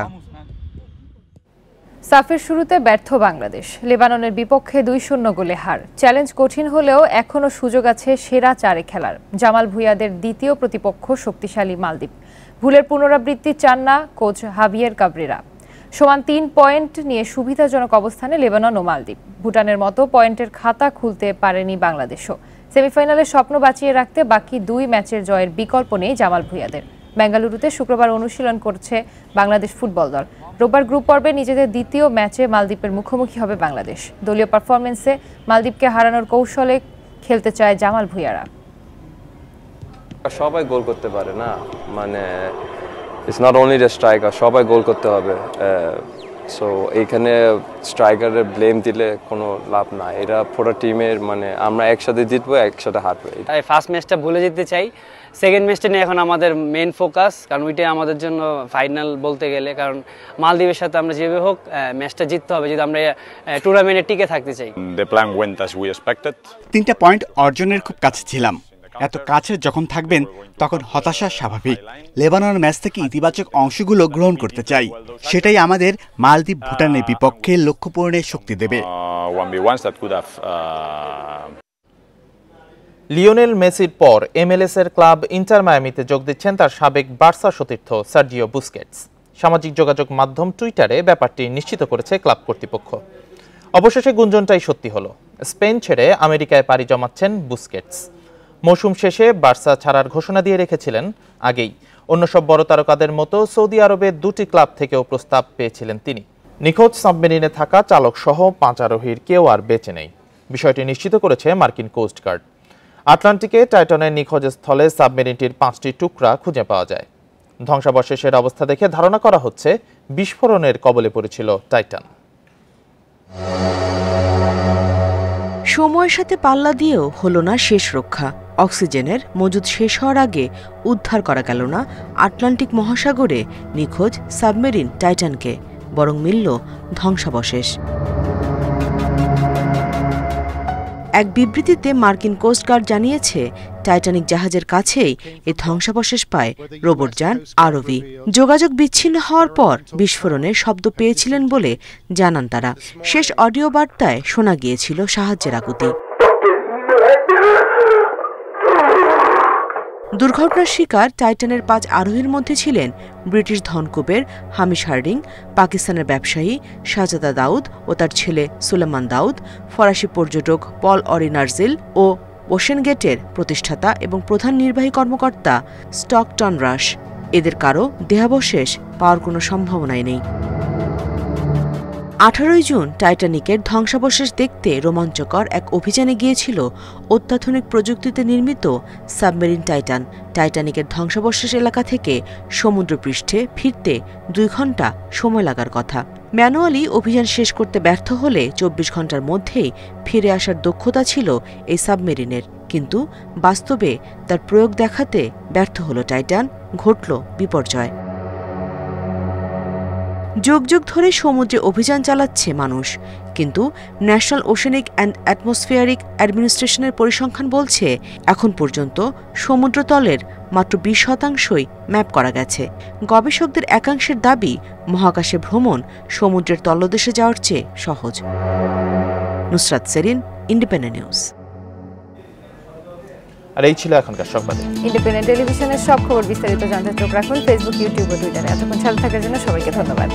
সাফের শুরুতে ব্যর্থ বাংলাদেশ, লেবাননের বিপক্ষে 2-0 গোলে হার। চ্যালেঞ্জ কঠিন হলেও এখনও সুযোগ আছে সেরা 4-এ খেলার। জামাল ভুঁইয়াদের দ্বিতীয় প্রতিপক্ষ শক্তিশালী মালদ্বীপ। ভুলের পুনরাবৃত্তি চান না কোচ হাভিয়ের কাবরেরা। সমান 3 পয়েন্ট নিয়ে সুবিধাজনক অবস্থানে লেবানন ও মালদ্বীপ। ভুটানের মতো পয়েন্টের খাতা খুলতে পারেনি বাংলাদেশও। সেমিফাইনালে স্বপ্ন বাঁচিয়ে রাখতে বাকি 2 ম্যাচের জয়ের বিকল্প নেই জামাল ভুঁইয়াদের। বেঙ্গালুরুতে শুক্রবার অনুশীলন করছে বাংলাদেশ ফুটবল দল। রোববার গ্রুপ পর্বে নিজেদের দ্বিতীয় ম্যাচে মালদ্বীপের মুখোমুখি হবে বাংলাদেশ। দলীয় পারফরমেন্সে মালদ্বীপকে হারানোর কৌশলে খেলতে চায় জামাল ভুঁইয়ারা। সবাই গোল করতে পারে না, মানে it's not only the striker, সবাই গোল করতে হবে। সো এইখানে স্ট্রাইকারের ব্লেম দিলে কোনো লাভ নাই। এটা পুরো টিমের, মানে আমরা একসাথে জিতবো, একসাথে হারবো। ফার্স্ট ম্যাচটা ভুলে যেতে চাই, সেকেন্ড ম্যাচটা নিয়ে এখন আমাদের মেন ফোকাস, কারণ ওইটাই আমাদের জন্য ফাইনাল বলতে গেলে। কারণ মালদ্বীপের সাথে আমরা যেভাবে হোক ম্যাচটা জিততে হবে যদি আমরা টুর্নামেন্টে টিকে থাকতে চাই। 3টা পয়েন্ট অর্জনের খুব কাছে ছিলাম। এত কাছে যখন থাকবেন তখন হতাশা স্বাভাবিক। লেবানন ম্যাচ থেকে ইতিবাচক অংশগুলো গ্রহণ করতে চাই, সেটাই আমাদের মালদ্বীপ ভুটানের বিপক্ষে লক্ষ্য পূরণের শক্তি দেবে। লিওনেল মেসির পর MLS এর ক্লাব ইন্টার মায়ামিতে যোগ দিচ্ছেন তার সাবেক বার্সা সতীর্থ সার্জিও বুস্কেটস। সামাজিক যোগাযোগ মাধ্যম টুইটারে ব্যাপারটি নিশ্চিত করেছে ক্লাব কর্তৃপক্ষ। অবশেষে গুঞ্জনটাই সত্যি হলো, স্পেন ছেড়ে আমেরিকায় পাড়ি জমাচ্ছেন বুস্কেটস। মৌসুম শেষে বার্সা ছাড়ার ঘোষণা দিয়ে রেখেছিলেন আগেই। অন্য সব বড় তারকাদের মতো সৌদি আরবের 2টি ক্লাব থেকেও প্রস্তাব পেয়েছিলেন তিনি। নিখোঁজ সাবমেরিনে থাকা চালক সহ 5 আরোহীর কেউ আর বেঁচে নেই, বিষয়টি নিশ্চিত করেছে মার্কিন কোস্ট গার্ড। আটলান্টিকে টাইটানের নিখোঁজ স্থলে সাবমেরিনটির 5টি টুকরা খুঁজে পাওয়া যায়। ধ্বংসাবশেষের অবস্থা দেখে ধারণা করা হচ্ছে বিস্ফোরণের কবলে পড়েছিল টাইটান। সময়ের সাথে পাল্লা দিয়েও হলো না শেষ রক্ষা। অক্সিজেনের মজুদ শেষ হওয়ার আগে উদ্ধার করা গেল না আটলান্টিক মহাসাগরে নিখোঁজ সাবমেরিন টাইটানকে, বরং মিলল ধ্বংসাবশেষ। এক বিবৃতিতে মার্কিন কোস্টগার্ড জানিয়েছে, টাইটানিক জাহাজের কাছেই এই ধ্বংসাবশেষ পায় রোবটযান আরওভি। যোগাযোগ বিচ্ছিন্ন হওয়ার পর বিস্ফোরণের শব্দ পেয়েছিলেন বলে জানান তারা। শেষ অডিও বার্তায় শোনা গিয়েছিল সাহায্যের আকুতি। দুর্ঘটনার শিকার টাইটানের 5 আরোহীর মধ্যে ছিলেন ব্রিটিশ ধনকুবের হামিশ হার্ডিং, পাকিস্তানের ব্যবসায়ী শাহজাদা দাউদ ও তার ছেলে সুলেমান দাউদ, ফরাসি পর্যটক পল অরি নার্জিল ও ওশেন গেটের প্রতিষ্ঠাতা এবং প্রধান নির্বাহী কর্মকর্তা স্টকটন রাশ। এদের কারো দেহাবশেষ পাওয়ার কোনো সম্ভাবনাই নেই। 18 জুন টাইটানিকের ধ্বংসাবশেষ দেখতে রোমাঞ্চকর এক অভিযানে গিয়েছিল অত্যাধুনিক প্রযুক্তিতে নির্মিত সাবমেরিন টাইটান। টাইটানিকের ধ্বংসাবশেষ এলাকা থেকে সমুদ্রপৃষ্ঠে ফিরতে 2 ঘন্টা সময় লাগার কথা। ম্যানুয়ালি অভিযান শেষ করতে ব্যর্থ হলে 24 ঘন্টার মধ্যেই ফিরে আসার দক্ষতা ছিল এই সাবমেরিনের, কিন্তু বাস্তবে তার প্রয়োগ দেখাতে ব্যর্থ হল টাইটান, ঘটল বিপর্যয়। যুগ যুগ ধরে সমুদ্রে অভিযান চালাচ্ছে মানুষ, কিন্তু ন্যাশনাল ওশেনিক অ্যান্ড অ্যাটমসফিয়ারিক অ্যাডমিনিস্ট্রেশনের পরিসংখ্যান বলছে এখন পর্যন্ত সমুদ্রতলের মাত্র 20% ম্যাপ করা গেছে। গবেষকদের একাংশের দাবি, মহাকাশে ভ্রমণ সমুদ্রের তলদেশে যাওয়ার চেয়ে সহজ। Nusrat Sherin, Independent News. আর এই ছিল এখনকার সংবাদে। ইন্ডিপেন্ডেন্ট টেলিভিশনের সব খবর বিস্তারিত জানতে চোখ রাখুন ফেসবুক, ইউটিউব ও টুইটারে। এতক্ষণ সাথে থাকার জন্য সবাইকে ধন্যবাদ।